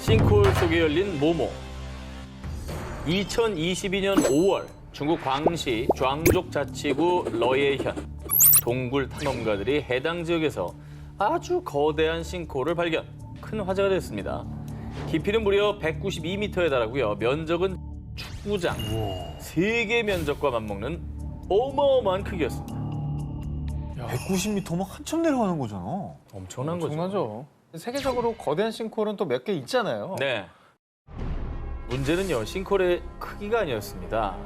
싱크홀 속에 열린 모모. 2022년 5월 중국 광시 좌ang족 자치구 러예현 동굴 탐험가들이 해당 지역에서 아주 거대한 싱크홀을 발견. 큰 화제가 됐습니다. 깊이는 무려 192m에 달하고요. 면적은 축구장 3개 면적과 맞먹는 어마어마한 크기였습니다. 190m면 한참 내려가는 거잖아. 엄청난 거죠. 엄청나죠. 세계적으로 거대한 싱크홀은 또 몇 개 있잖아요. 네. 문제는요, 싱크홀의 크기가 아니었습니다.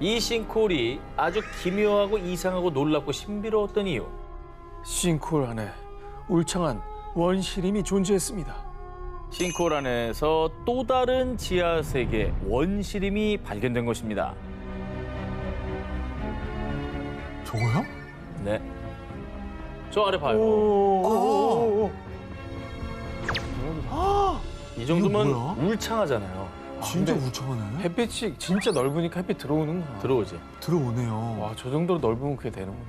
이 싱크홀이 아주 기묘하고 이상하고 놀랍고 신비로웠던 이유. 싱크홀 안에 울창한 원시림이 존재했습니다. 싱크홀 안에서 또 다른 지하 세계 원시림이 발견된 것입니다. 저거야? 네. 저 아래 봐요. 이 정도면 이거 뭐야? 울창하잖아요. 진짜 근데 울창하네. 햇빛이 진짜 넓으니까 햇빛 들어오는구나. 들어오지. 들어오네요. 와, 저 정도로 넓으면 그게 되는구나.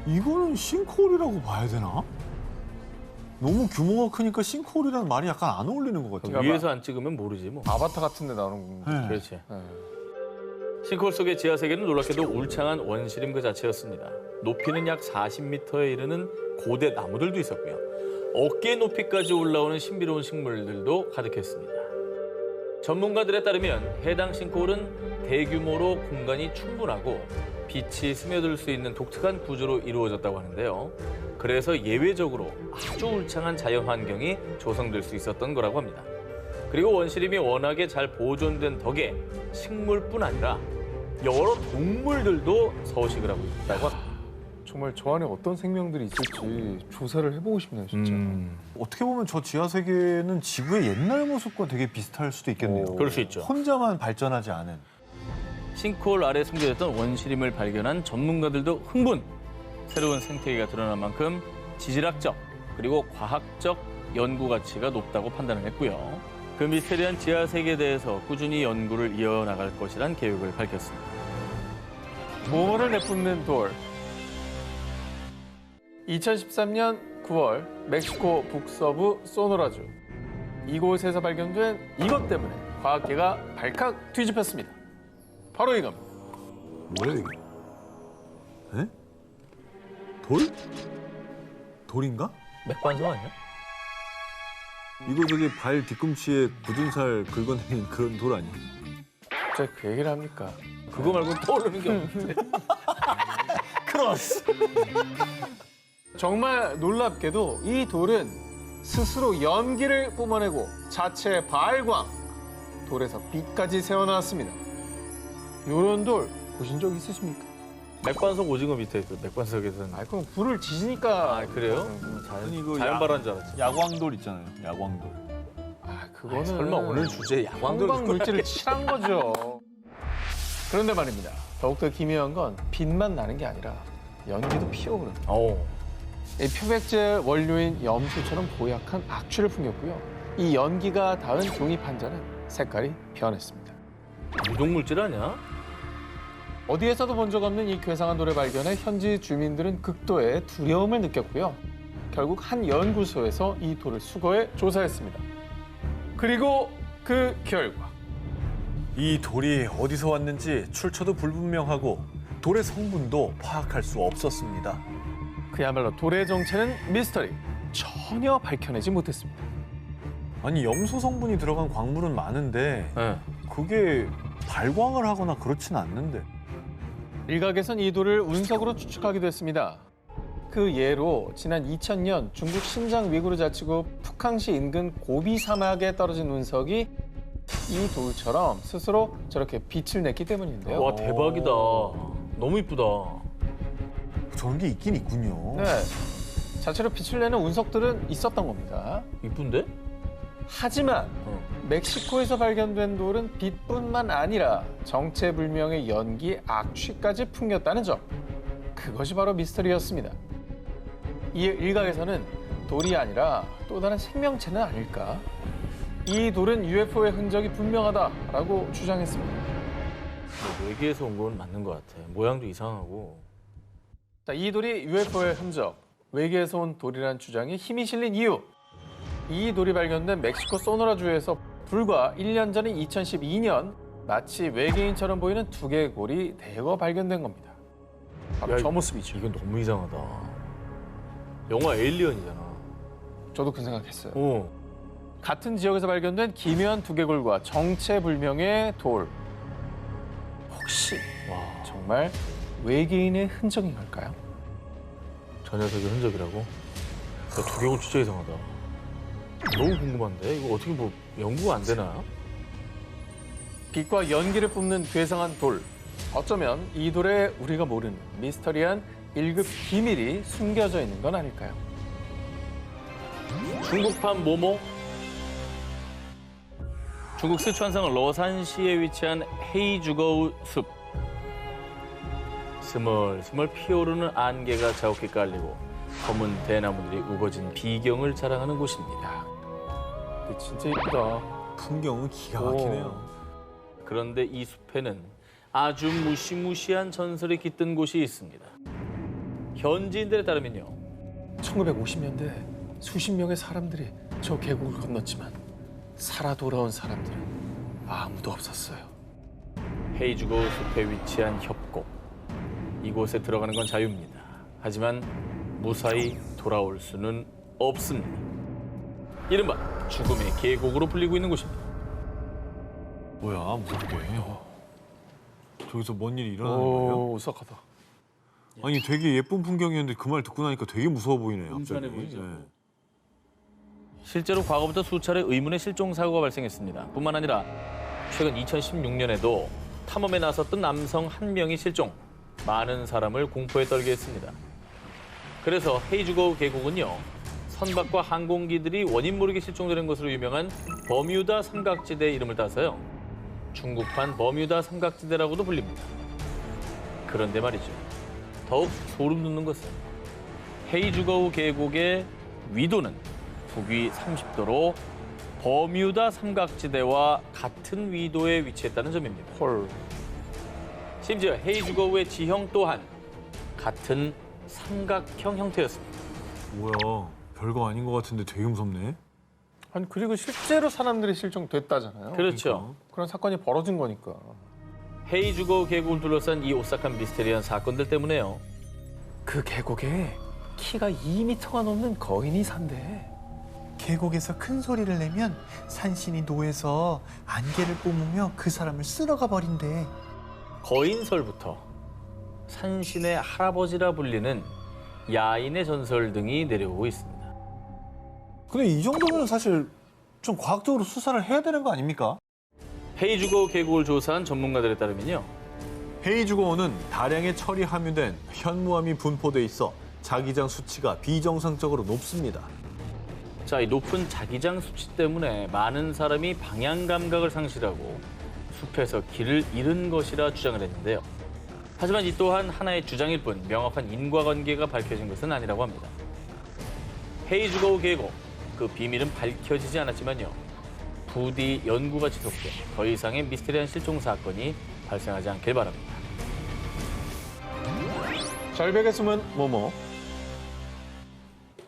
이거는 싱크홀이라고 봐야 되나? 너무 규모가 크니까 싱크홀이라는 말이 약간 안 어울리는 것 같아요. 위에서 안 찍으면 모르지 뭐. 아바타 같은 데 나오는 거. 네. 그렇지. 네. 싱크홀 속의 지하 세계는 놀랍게도 울창한 원시림 그 자체였습니다. 높이는 약 40m에 이르는 고대 나무들도 있었고요. 어깨 높이까지 올라오는 신비로운 식물들도 가득했습니다. 전문가들에 따르면 해당 싱크홀은 대규모로 공간이 충분하고 빛이 스며들 수 있는 독특한 구조로 이루어졌다고 하는데요. 그래서 예외적으로 아주 울창한 자연 환경이 조성될 수 있었던 거라고 합니다. 그리고 원시림이 워낙에 잘 보존된 덕에 식물뿐 아니라 여러 동물들도 서식을 하고 있다고 합니다. 정말 저 안에 어떤 생명들이 있을지 조사를 해보고 싶네요, 진짜. 어떻게 보면 저 지하 세계는 지구의 옛날 모습과 되게 비슷할 수도 있겠네요. 오. 그럴 수 있죠. 혼자만 발전하지 않은. 싱크홀 아래 숨겨졌던 원시림을 발견한 전문가들도 흥분! 새로운 생태계가 드러난 만큼 지질학적 그리고 과학적 연구 가치가 높다고 판단을 했고요. 그 미스테리한 지하 세계에 대해서 꾸준히 연구를 이어나갈 것이란 계획을 밝혔습니다. 모모를 내뿜는 돌. 2013년 9월 멕시코 북서부 소노라주. 이곳에서 발견된 이것 때문에 과학계가 발칵 뒤집혔습니다. 바로 이겁니다. 뭐야 이게? 에? 돌? 돌인가? 맥반석 아니야? 이거 저기 발 뒤꿈치에 굳은 살 긁어내린 그런 돌 아니야? 진짜 그 얘기를 합니까? 그거 말고 떠오르는 게 없는데. 크로스! 정말 놀랍게도 이 돌은 스스로 연기를 뿜어내고 자체 발광, 돌에서 빛까지 새어나왔습니다. 이런 돌 보신 적 있으십니까? 맥반석 오징어 밑에 있어. 맥반석에서는. 아, 그럼 불을 지지니까. 아, 그래요? 아니, 이거 자연발화인 줄 알았지. 야광돌 있잖아요. 야광돌. 아, 그거는 설마 오늘 주제 야광돌 형광 물질을 칠한 거죠. 그런데 말입니다. 더욱더 기묘한 건 빛만 나는 게 아니라 연기도 피어오릅니다. 이 표백제 원료인 염소처럼 고약한 악취를 풍겼고요. 이 연기가 닿은 종이 판자는 색깔이 변했습니다. 유독물질 아니야? 어디에서도 본 적 없는 이 괴상한 돌을 발견해 현지 주민들은 극도의 두려움을 느꼈고요. 결국 한 연구소에서 이 돌을 수거해 조사했습니다. 그리고 그 결과. 이 돌이 어디서 왔는지 출처도 불분명하고 돌의 성분도 파악할 수 없었습니다. 그야말로 돌의 정체는 미스터리. 전혀 밝혀내지 못했습니다. 아니 염소 성분이 들어간 광물은 많은데 네. 그게 발광을 하거나 그렇진 않는데. 일각에선 이 돌을 운석으로 추측하기도 했습니다. 그 예로 지난 2000년 중국 신장 위구르 자치구 푸캉시 인근 고비 사막에 떨어진 운석이 이 돌처럼 스스로 저렇게 빛을 냈기 때문인데요. 와, 대박이다. 너무 이쁘다. 저런 게 있긴 있군요. 네, 자체로 빛을 내는 운석들은 있었던 겁니다. 이쁜데? 하지만 멕시코에서 발견된 돌은 빛뿐만 아니라 정체불명의 연기, 악취까지 풍겼다는 점. 그것이 바로 미스터리였습니다. 이에 일각에서는 돌이 아니라 또 다른 생명체는 아닐까? 이 돌은 UFO의 흔적이 분명하다라고 주장했습니다. 외계에서 온 건 맞는 것 같아. 모양도 이상하고. 자, 이 돌이 UFO의 흔적, 외계에서 온 돌이라는 주장에 힘이 실린 이유. 이 돌이 발견된 멕시코 소노라주에서 불과 1년 전인 2012년 마치 외계인처럼 보이는 두개골이 대거 발견된 겁니다. 바로 저 모습이죠. 이건 너무 이상하다. 영화 에일리언이잖아. 저도 그 생각했어요. 어. 같은 지역에서 발견된 기묘한 두개골과 정체불명의 돌. 혹시 와, 정말 외계인의 흔적인 걸까요? 저 녀석의 흔적이라고? 야, 두개골 진짜 이상하다. 너무 궁금한데? 이거 어떻게 뭐 연구가 안 되나? 빛과 연기를 뿜는 괴상한 돌. 어쩌면 이 돌에 우리가 모르는 미스터리한 1급 비밀이 숨겨져 있는 건 아닐까요? 중국판 모모? 중국 스촨성 러산시에 위치한 헤이주거우 숲. 스멀스멀 피어오르는 안개가 자욱히 깔리고 검은 대나무들이 우거진 비경을 자랑하는 곳입니다. 근데 진짜 이쁘다. 풍경은 기가 막히네요. 그런데 이 숲에는 아주 무시무시한 전설이 깃든 곳이 있습니다. 현지인들에 따르면요. 1950년대 수십 명의 사람들이 저 계곡을 건넜지만 살아 돌아온 사람들은 아무도 없었어요. 헤이주거우 숲에 위치한 협곡. 이곳에 들어가는 건 자유입니다. 하지만 무사히 돌아올 수는 없습니다. 이른바 죽음의 계곡으로 불리고 있는 곳입니다. 뭐야, 무섭게. 저기서 뭔 일이 일어나는 거예요? 오, 오싹하다. 아니, 되게 예쁜 풍경이었는데 그 말 듣고 나니까 되게 무서워 보이네요. 음산해 갑자기. 보이죠. 네. 실제로 과거부터 수차례 의문의 실종 사고가 발생했습니다. 뿐만 아니라 최근 2016년에도 탐험에 나섰던 남성 한 명이 실종, 많은 사람을 공포에 떨게 했습니다. 그래서 헤이주거우 계곡은요, 선박과 항공기들이 원인 모르게 실종되는 것으로 유명한 버뮤다 삼각지대의 이름을 따서요, 중국판 버뮤다 삼각지대라고도 불립니다. 그런데 말이죠, 더욱 소름 돋는 것은 헤이주거우 계곡의 위도는 북위 30도로 버뮤다 삼각지대와 같은 위도에 위치했다는 점입니다. 헐. 심지어 헤이주거우의 지형 또한 같은 삼각형 형태였습니다. 뭐야, 별거 아닌 것 같은데 되게 무섭네. 아니 그리고 실제로 사람들이 실종됐다잖아요. 그렇죠. 그런 사건이 벌어진 거니까. 헤이주거우 계곡을 둘러싼 이 오싹한 미스테리한 사건들 때문에요. 그 계곡에 키가 2m가 넘는 거인이 산대. 계곡에서 큰 소리를 내면 산신이 노해서 안개를 뿜으며 그 사람을 쓸어가 버린대. 거인설부터 산신의 할아버지라 불리는 야인의 전설 등이 내려오고 있습니다. 근데 이 정도면 사실 좀 과학적으로 수사를 해야 되는 거 아닙니까? 헤이주거우 계곡을 조사한 전문가들에 따르면요. 헤이주거우는 다량의 철이 함유된 현무암이 분포돼 있어 자기장 수치가 비정상적으로 높습니다. 자, 이 높은 자기장 수치 때문에 많은 사람이 방향 감각을 상실하고 숲에서 길을 잃은 것이라 주장을 했는데요. 하지만 이 또한 하나의 주장일 뿐 명확한 인과관계가 밝혀진 것은 아니라고 합니다. 헤이주거우 계곡, 그 비밀은 밝혀지지 않았지만요. 부디 연구가 지속돼 더 이상의 미스테리한 실종 사건이 발생하지 않길 바랍니다. 절벽에 숨은 모모.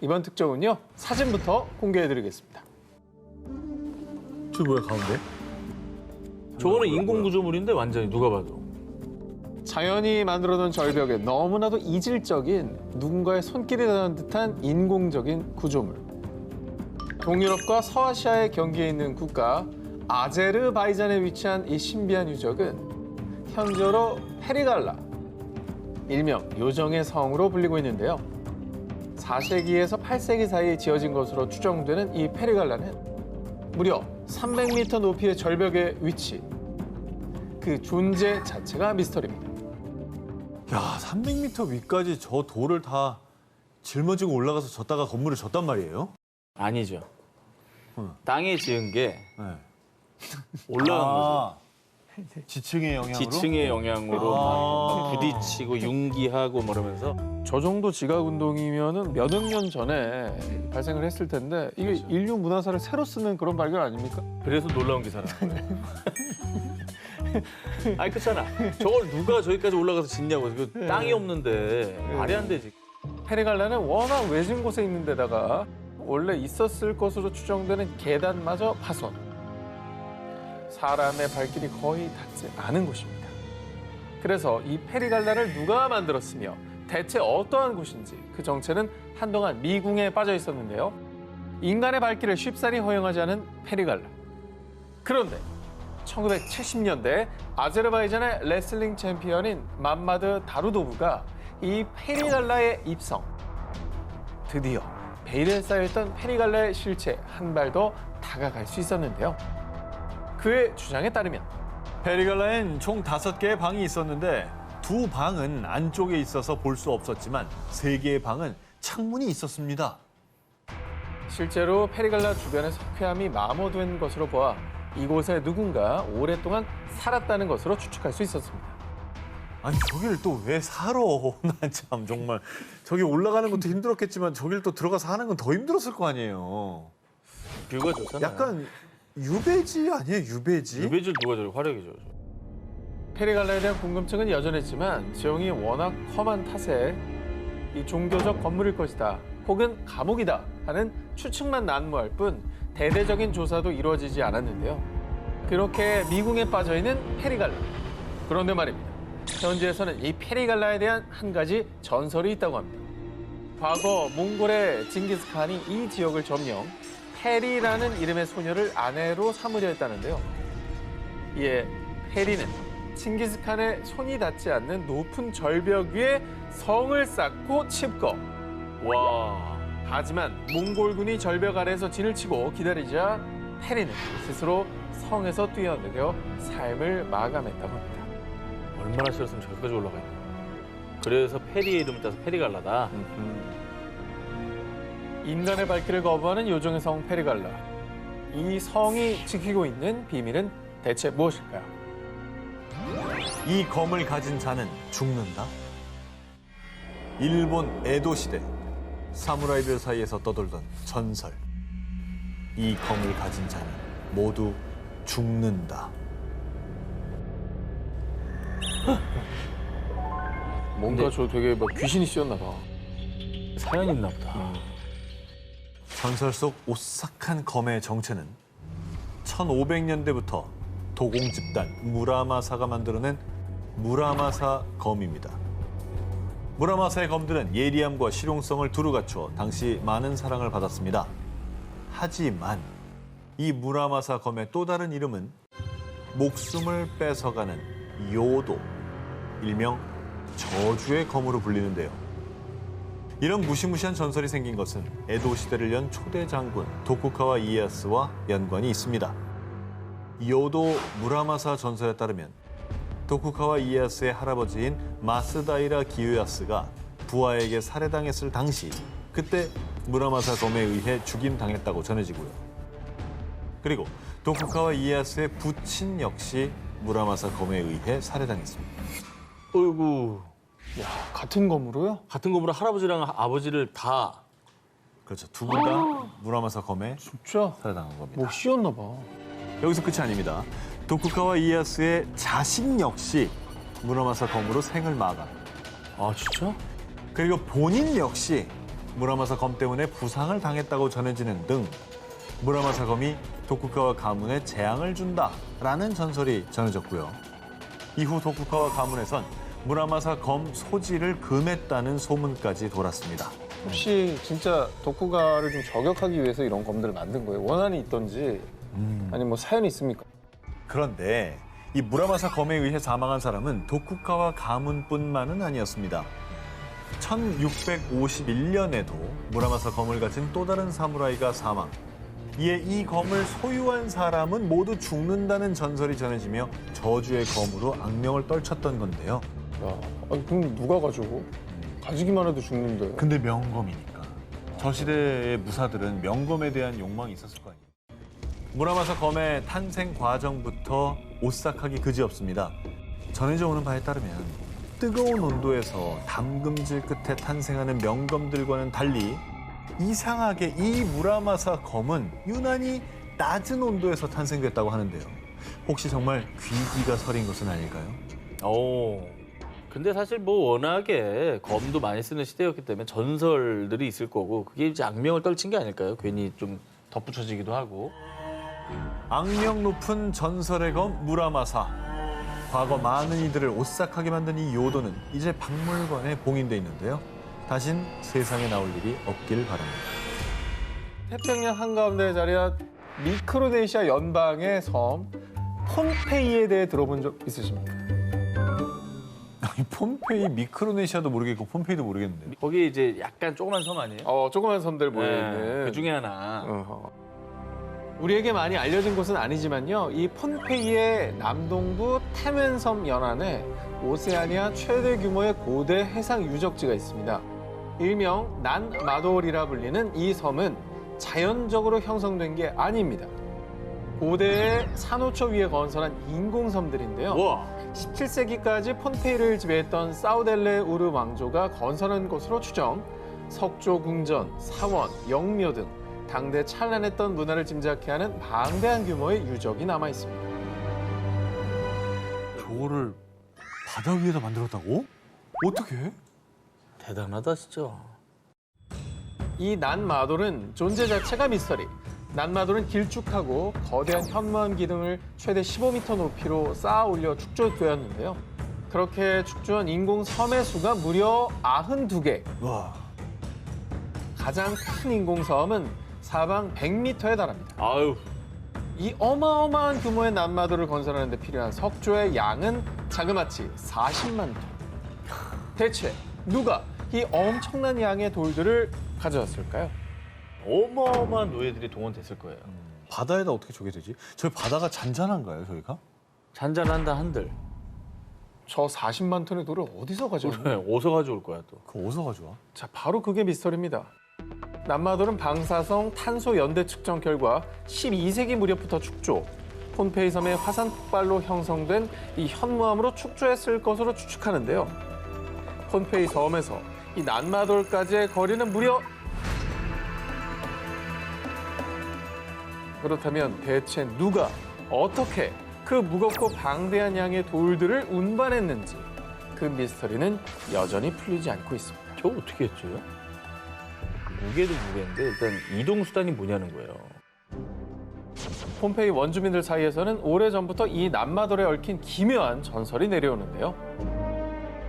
이번 특종은요, 사진부터 공개해드리겠습니다. 저 뭐야, 가운데? 저거는 인공구조물인데 완전히 누가 봐도. 자연이 만들어놓은 절벽에 너무나도 이질적인 누군가의 손길이 닿은 듯한 인공적인 구조물. 동유럽과 서아시아의 경계에 있는 국가 아제르바이잔에 위치한 이 신비한 유적은 현저로 페리갈라, 일명 요정의 성으로 불리고 있는데요. 4세기에서 8세기 사이에 지어진 것으로 추정되는 이 페리갈라는 무려 300m 높이의 절벽에 위치. 그 존재 자체가 미스터리입니다. 야, 300m 위까지 저 돌을 다 짊어지고 올라가서 졌다가 건물을 졌단 말이에요? 아니죠. 땅에 지은 게 네. 올라간 거죠. 지층의 영향으로? 지층의 영향으로 막 부딪히고 융기하고 뭐 이러면서 저 정도 지각 운동이면은 몇억 년 전에 발생을 했을 텐데 이게 그렇죠. 인류 문화사를 새로 쓰는 그런 발견 아닙니까? 그래서 놀라운 기사라. 아니 그렇잖아. 저걸 누가 저기까지 올라가서 짓냐고. 그 땅이 없는데 말이 안 되지. 페리갈라는 워낙 외진 곳에 있는 데다가 원래 있었을 것으로 추정되는 계단마저 파손. 사람의 발길이 거의 닿지 않은 곳입니다. 그래서 이 페리갈라를 누가 만들었으며 대체 어떠한 곳인지 그 정체는 한동안 미궁에 빠져 있었는데요. 인간의 발길을 쉽사리 허용하지 않은 페리갈라. 그런데 1970년대 아제르바이잔의 레슬링 챔피언인 맘마드 다루도브가 이 페리갈라에 입성. 드디어 베일에 쌓여있던 페리갈라의 실체 한 발 더 다가갈 수 있었는데요. 그의 주장에 따르면 페리갈라엔 총 5개의 방이 있었는데 2방은 안쪽에 있어서 볼 수 없었지만 3개의 방은 창문이 있었습니다. 실제로 페리갈라 주변의 석회암이 마모된 것으로 보아 이곳에 누군가 오랫동안 살았다는 것으로 추측할 수 있었습니다. 아니 저길 또 왜 살아? 난 참 정말 저기 올라가는 것도 힘들었겠지만 저길 또 들어가서 하는 건 더 힘들었을 거 아니에요. 뷰가 좋잖아요. 약간 유배지 아니에요? 유배지? 유배지 누가 저렇게 화려하게 줘. 페리갈라에 대한 궁금증은 여전했지만 지형이 워낙 험한 탓에 이 종교적 건물일 것이다 혹은 감옥이다 하는 추측만 난무할 뿐 대대적인 조사도 이루어지지 않았는데요. 그렇게 미궁에 빠져있는 페리갈라. 그런데 말입니다. 현지에서는 이 페리갈라에 대한 한 가지 전설이 있다고 합니다. 과거 몽골의 징기스칸이 이 지역을 점령, 페리라는 이름의 소녀를 아내로 삼으려 했다는데요. 이에 페리는 칭기스칸의 손이 닿지 않는 높은 절벽 위에 성을 쌓고 칩거. 와. 하지만 몽골군이 절벽 아래에서 진을 치고 기다리자 페리는 스스로 성에서 뛰어내려 삶을 마감했다고 합니다. 얼마나 싫었으면 저기까지 올라가 있나. 그래서 페리의 이름을 따서 페리갈라다. 인간의 발길을 거부하는 요정의 성 페리갈라. 이 성이 지키고 있는 비밀은 대체 무엇일까요? 이 검을 가진 자는 죽는다? 일본 에도 시대 사무라이들 사이에서 떠돌던 전설. 이 검을 가진 자는 모두 죽는다. 뭔가 저 되게 막 귀신이 씌었나 봐. 사연이 있나 보다. 전설 속 오싹한 검의 정체는 1500년대부터 도공 집단 무라마사가 만들어낸 무라마사 검입니다. 무라마사의 검들은 예리함과 실용성을 두루 갖추어 당시 많은 사랑을 받았습니다. 하지만 이 무라마사 검의 또 다른 이름은 목숨을 뺏어가는 요도, 일명 저주의 검으로 불리는데요. 이런 무시무시한 전설이 생긴 것은 에도 시대를 연 초대 장군 도쿠가와 이에야스와 연관이 있습니다. 요도 무라마사 전설에 따르면 도쿠가와 이에야스의 할아버지인 마스다이라 기요야스가 부하에게 살해당했을 당시 그때 무라마사 검에 의해 죽임당했다고 전해지고요. 그리고 도쿠가와 이에야스의 부친 역시 무라마사 검에 의해 살해당했습니다. 어이구. 야, 같은 검으로요? 같은 검으로 할아버지랑 아버지를 다. 그렇죠. 두 분 다 무라마사 검에 진짜 살해당한 겁니다. 못 씌웠나 봐. 여기서 끝이 아닙니다. 도쿠가와 이에야스의 자식 역시 무라마사 검으로 생을 마감. 아, 진짜? 그리고 본인 역시 무라마사 검 때문에 부상을 당했다고 전해지는 등 무라마사 검이 도쿠가와 가문에 재앙을 준다라는 전설이 전해졌고요. 이후 도쿠가와 가문에선 무라마사 검 소지를 금했다는 소문까지 돌았습니다. 혹시 진짜 도쿠가를 좀 저격하기 위해서 이런 검들을 만든 거예요? 원한이 있던지 아니면 뭐 사연이 있습니까? 그런데 이 무라마사 검에 의해 사망한 사람은 도쿠가와 가문뿐만은 아니었습니다. 1651년에도 무라마사 검을 가진 또 다른 사무라이가 사망. 이에 이 검을 소유한 사람은 모두 죽는다는 전설이 전해지며 저주의 검으로 악명을 떨쳤던 건데요. 야, 아니 그럼 누가 가지고? 가지기만 해도 죽는데. 근데 명검이니까. 저 시대의 무사들은 명검에 대한 욕망이 있었을 거 아니에요. 무라마사 검의 탄생 과정부터 오싹하기 그지없습니다. 전해져 오는 바에 따르면 뜨거운 온도에서 담금질 끝에 탄생하는 명검들과는 달리 이상하게 이 무라마사 검은 유난히 낮은 온도에서 탄생됐다고 하는데요. 혹시 정말 귀기가 서린 것은 아닐까요? 오. 근데 사실 뭐 워낙에 검도 많이 쓰는 시대였기 때문에 전설들이 있을 거고 그게 이제 악명을 떨친 게 아닐까요? 괜히 좀 덧붙여지기도 하고. 악명 높은 전설의 검 무라마사. 과거 많은 이들을 오싹하게 만든 이 요도는 이제 박물관에 봉인돼 있는데요. 다신 세상에 나올 일이 없길 바랍니다. 태평양 한가운데 자리한 미크로네시아 연방의 섬 폼페이에 대해 들어본 적 있으십니까? 아니, 폼페이 미크로네시아도 모르겠고 폼페이도 모르겠는데. 거기 이제 약간 조그만 섬 아니에요? 조그만 섬들 모여있는 그 중에 하나. 우리에게 많이 알려진 곳은 아니지만요. 이 폼페이의 남동부 테멘섬 연안에 오세아니아 최대 규모의 고대 해상 유적지가 있습니다. 일명 난마돌이라 불리는 이 섬은 자연적으로 형성된 게 아닙니다. 고대의 산호초 위에 건설한 인공섬들인데요. 우와. 17세기까지 폼페이를 지배했던 사우델레 우르 왕조가 건설한 것으로 추정, 석조 궁전, 사원, 영묘 등 당대 찬란했던 문화를 짐작케 하는 방대한 규모의 유적이 남아 있습니다. 저거를 바다 위에다 만들었다고? 어떻게? 대단하다 진짜. 이 난마돌은 존재 자체가 미스터리. 난마돌은 길쭉하고 거대한 현무암 기둥을 최대 15m 높이로 쌓아 올려 축조되었는데요. 그렇게 축조한 인공 섬의 수가 무려 92개. 와. 가장 큰 인공 섬은 사방 100m에 달합니다. 아유. 이 어마어마한 규모의 난마돌을 건설하는 데 필요한 석조의 양은 자그마치 40만 톤. 대체 누가 이 엄청난 양의 돌들을 가져왔을까요? 어마어마한 노예들이 동원됐을 거예요. 바다에다 어떻게 저게 되지? 저희 바다가 잔잔한가요, 저희가? 잔잔한다 한들. 저 40만 톤의 돌을 어디서 가져왔나요? 어디서 가져올 거야 또. 그거 어디서 가져와? 자, 바로 그게 미스터리입니다. 난마돌은 방사성 탄소 연대 측정 결과 12세기 무렵부터 축조, 폼페이 섬의 화산 폭발로 형성된 이 현무암으로 축조했을 것으로 추측하는데요. 폼페이 섬에서 이 난마돌까지의 거리는 무려 그렇다면 대체 누가 어떻게 그 무겁고 방대한 양의 돌들을 운반했는지 그 미스터리는 여전히 풀리지 않고 있습니다. 저 어떻게 했죠? 무게도 무게인데 일단 이동 수단이 뭐냐는 거예요. 폼페이 원주민들 사이에서는 오래전부터 이 난마돌에 얽힌 기묘한 전설이 내려오는데요.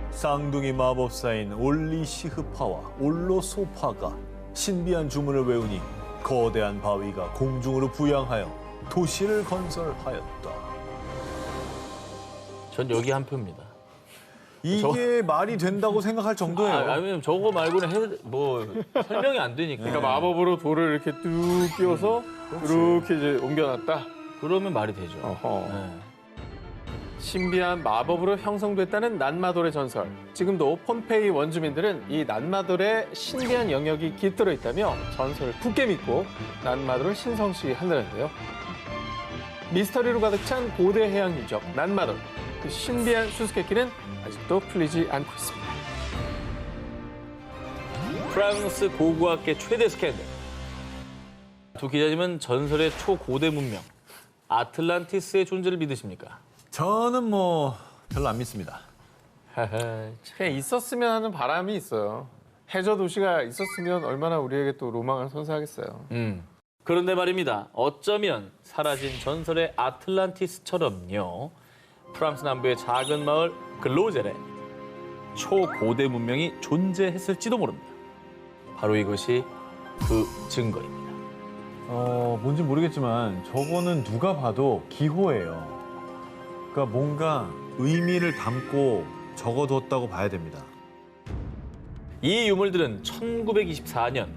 쌍둥이 마법사인 올리시흐파와 올로소파가 신비한 주문을 외우니 거대한 바위가 공중으로 부양하여 도시를 건설하였다. 전 여기 한 표입니다. 이게 말이 된다고 생각할 정도예요. 아니면 저거 말고는 설명이 안 되니까. 그러니까 마법으로 돌을 이렇게 뚝 끼워서 이렇게 이제 옮겨놨다. 그러면 말이 되죠. 어허. 네. 신비한 마법으로 형성됐다는 난마돌의 전설. 지금도 폼페이 원주민들은 이 난마돌의 신비한 영역이 깃들어 있다며 전설을 굳게 믿고 난마돌을 신성시한다는데요. 미스터리로 가득 찬 고대 해양 유적 난마돌. 그 신비한 수수께끼는 아직도 풀리지 않고 있습니다. 프랑스 고고학계 최대 스캔들. 두 기자님은 전설의 초고대 문명 아틀란티스의 존재를 믿으십니까? 저는 별로 안 믿습니다. 그냥 있었으면 하는 바람이 있어요. 해저 도시가 있었으면 얼마나 우리에게 또 로망을 선사하겠어요. 그런데 말입니다. 어쩌면 사라진 전설의 아틀란티스처럼요. 프랑스 남부의 작은 마을 글로젤에 초고대 문명이 존재했을지도 모릅니다. 바로 이것이 그 증거입니다. 뭔지 모르겠지만 저거는 누가 봐도 기호예요. 그러니까 뭔가 의미를 담고 적어뒀다고 봐야 됩니다. 이 유물들은 1924년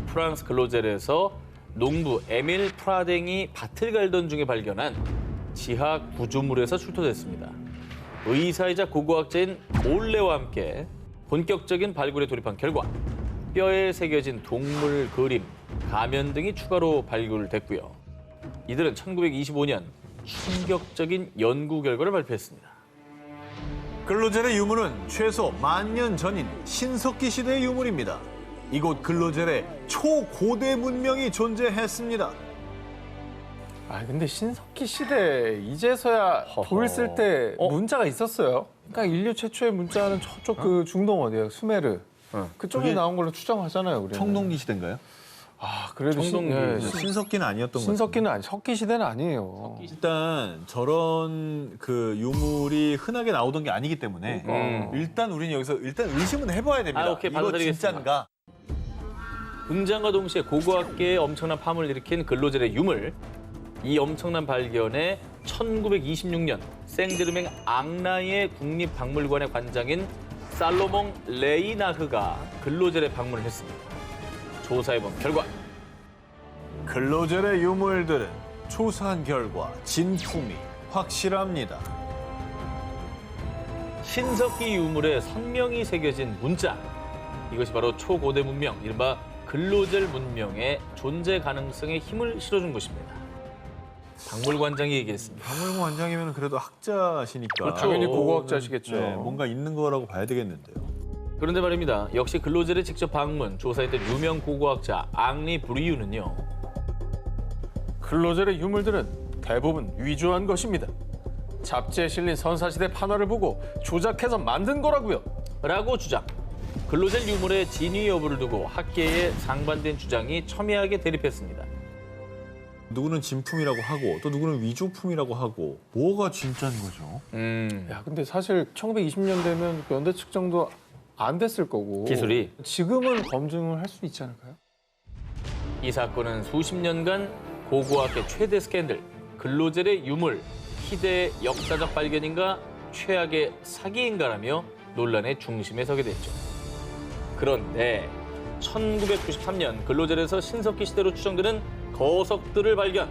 프랑스 글로젤에서 농부 에밀 프라댕이 밭을 갈던 중에 발견한 지하 구조물에서 출토됐습니다. 의사이자 고고학자인 몰레와 함께 본격적인 발굴에 돌입한 결과 뼈에 새겨진 동물 그림, 가면 등이 추가로 발굴됐고요. 이들은 1925년 충격적인 연구 결과를 발표했습니다. 글로젤의 유물은 최소 10,000년 전인 신석기 시대의 유물입니다. 이곳 글로젤에 초고대 문명이 존재했습니다. 아 근데 신석기 시대 이제서야 허허. 돌 쓸 때 문자가 있었어요. 그러니까 인류 최초의 문자는 저쪽 그 중동 어디예요? 수메르. 그쪽에 그게 나온 걸로 추정하잖아요, 우리는. 청동기 시대인가요? 아, 그래도 청동기. 신석기는 아니었던 거죠. 신석기는 아니, 석기 시대는 아니에요. 일단 저런 그 유물이 흔하게 나오던 게 아니기 때문에 일단 우리는 여기서 일단 의심은 해봐야 됩니다. 오케이, 이거 받아들이겠습니다. 진짠가? 등장과 동시에 고고학계에 엄청난 파문을 일으킨 근로젤의 유물. 이 엄청난 발견에 1926년 생제르맹 앙라이의 국립박물관의 관장인 살로몽 레이나흐가 근로젤에 방문을 했습니다. 조사해본 결과 근로젤의 유물들은 조사한 결과 진품이 확실합니다. 신석기 유물에 선명히 새겨진 문자. 이것이 바로 초고대 문명, 이른바 근로젤 문명의 존재 가능성에 힘을 실어준 것입니다. 박물관장이 얘기했습니다. 박물관 관장이면 그래도 학자시니까 그렇죠. 당연히 고고학자시겠죠. 네, 뭔가 있는 거라고 봐야 되겠는데요. 그런데 말입니다. 역시 근로젤에 직접 방문, 조사했던 유명 고고학자 앙리 브리유는요. 근로젤의 유물들은 대부분 위조한 것입니다. 잡지에 실린 선사시대 판화를 보고 조작해서 만든 거라고요. 라고 주장. 근로젤 유물의 진위 여부를 두고 학계의 상반된 주장이 첨예하게 대립했습니다. 누구는 진품이라고 하고 또 누구는 위조품이라고 하고 뭐가 진짜인 거죠? 야, 근데 사실 1920년 되면 연대 측정도 안 됐을 거고 기술이. 지금은 검증을 할 수 있지 않을까요? 이 사건은 수십 년간 고고학계 최대 스캔들, 근로젤의 유물, 희대의 역사적 발견인가 최악의 사기인가라며 논란의 중심에 서게 됐죠. 그런데 1993년 근로젤에서 신석기 시대로 추정되는 거석들을 발견,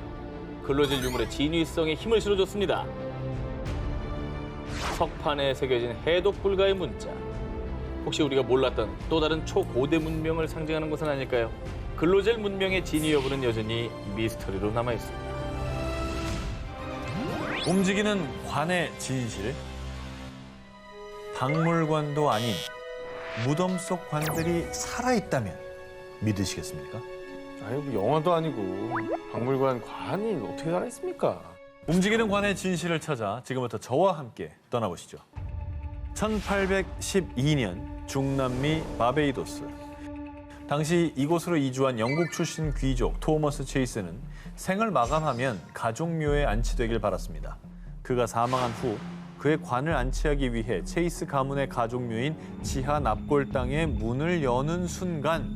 근로젤 유물의 진위성에 힘을 실어줬습니다. 석판에 새겨진 해독 불가의 문자. 혹시 우리가 몰랐던 또 다른 초고대 문명을 상징하는 것은 아닐까요? 근로젤 문명의 진위 여부는 여전히 미스터리로 남아있습니다. 움직이는 관의 진실. 박물관도 아닌 무덤 속 관들이 살아있다면 믿으시겠습니까? 아니, 뭐 영화도 아니고 박물관 관이 어떻게 살아있습니까? 움직이는 관의 진실을 찾아 지금부터 저와 함께 떠나보시죠. 1812년 중남미 바베이도스. 당시 이곳으로 이주한 영국 출신 귀족 토머스 체이스는 생을 마감하면 가족묘에 안치되길 바랐습니다. 그가 사망한 후 그의 관을 안치하기 위해 체이스 가문의 가족묘인 지하 납골당의 문을 여는 순간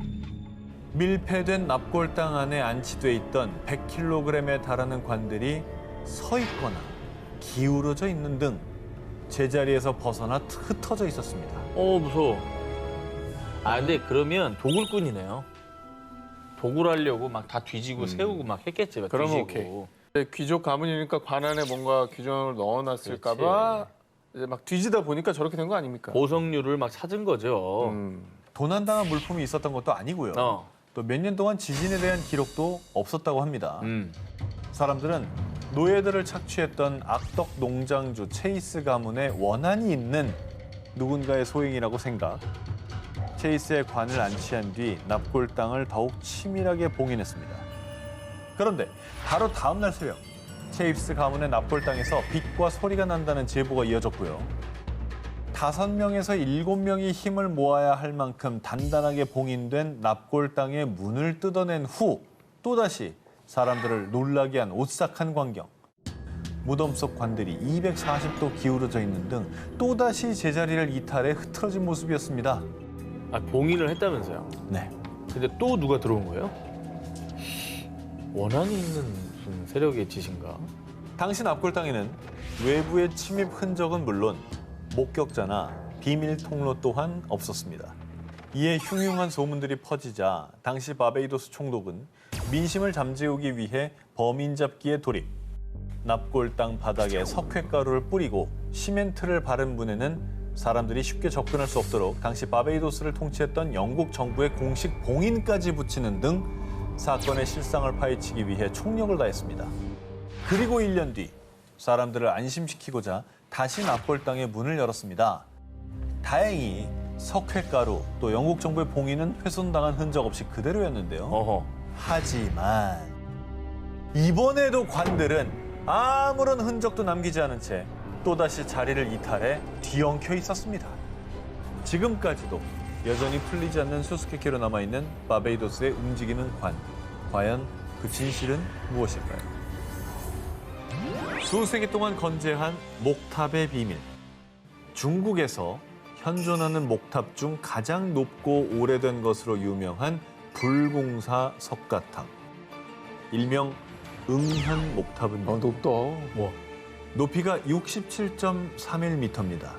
밀폐된 납골당 안에 안치돼 있던 100kg에 달하는 관들이 서 있거나 기울어져 있는 등 제자리에서 벗어나 흩어져 있었습니다. 무서워. 근데 그러면 도굴꾼이네요. 도굴하려고 막 다 뒤지고 세우고 막 했겠지. 막 그러면 뒤지고. 귀족 가문이니까 관 안에 뭔가 규정을 넣어놨을까 봐 이제 막 뒤지다 보니까 저렇게 된 거 아닙니까? 보석류를 막 찾은 거죠. 도난당한 물품이 있었던 것도 아니고요. 또 몇 년 동안 지진에 대한 기록도 없었다고 합니다. 사람들은 노예들을 착취했던 악덕 농장주 체이스 가문의 원한이 있는 누군가의 소행이라고 생각. 체이스의 관을 안치한 뒤 납골당을 더욱 치밀하게 봉인했습니다. 그런데 바로 다음 날 새벽 체이스 가문의 납골당에서 빛과 소리가 난다는 제보가 이어졌고요. 5명에서 7명이 힘을 모아야 할 만큼 단단하게 봉인된 납골당의 문을 뜯어낸 후 또다시 사람들을 놀라게 한 오싹한 광경. 무덤 속 관들이 240도 기울어져 있는 등 또다시 제자리를 이탈해 흐트러진 모습이었습니다. 봉인을 했다면서요? 네. 근데 또 누가 들어온 거예요? 원한이 있는 무슨 세력의 짓인가? 당시 납골당에는 외부의 침입 흔적은 물론 목격자나 비밀 통로 또한 없었습니다. 이에 흉흉한 소문들이 퍼지자 당시 바베이도스 총독은 민심을 잠재우기 위해 범인 잡기에 돌입. 납골당 바닥에 석회가루를 뿌리고 시멘트를 바른 문에는 사람들이 쉽게 접근할 수 없도록 당시 바베이도스를 통치했던 영국 정부의 공식 봉인까지 붙이는 등 사건의 실상을 파헤치기 위해 총력을 다했습니다. 그리고 1년 뒤 사람들을 안심시키고자 다시 납골당의 문을 열었습니다. 다행히 석회가루 또 영국 정부의 봉인은 훼손당한 흔적 없이 그대로였는데요. 하지만 이번에도 관들은 아무런 흔적도 남기지 않은 채 또다시 자리를 이탈해 뒤엉켜 있었습니다. 지금까지도 여전히 풀리지 않는 수수께끼로 남아있는 바베이도스의 움직이는 관. 과연 그 진실은 무엇일까요? 수세기 동안 건재한 목탑의 비밀. 중국에서 현존하는 목탑 중 가장 높고 오래된 것으로 유명한 불공사 석가탑. 일명 응현목탑입니다. 높다. 높이가 67.31m입니다.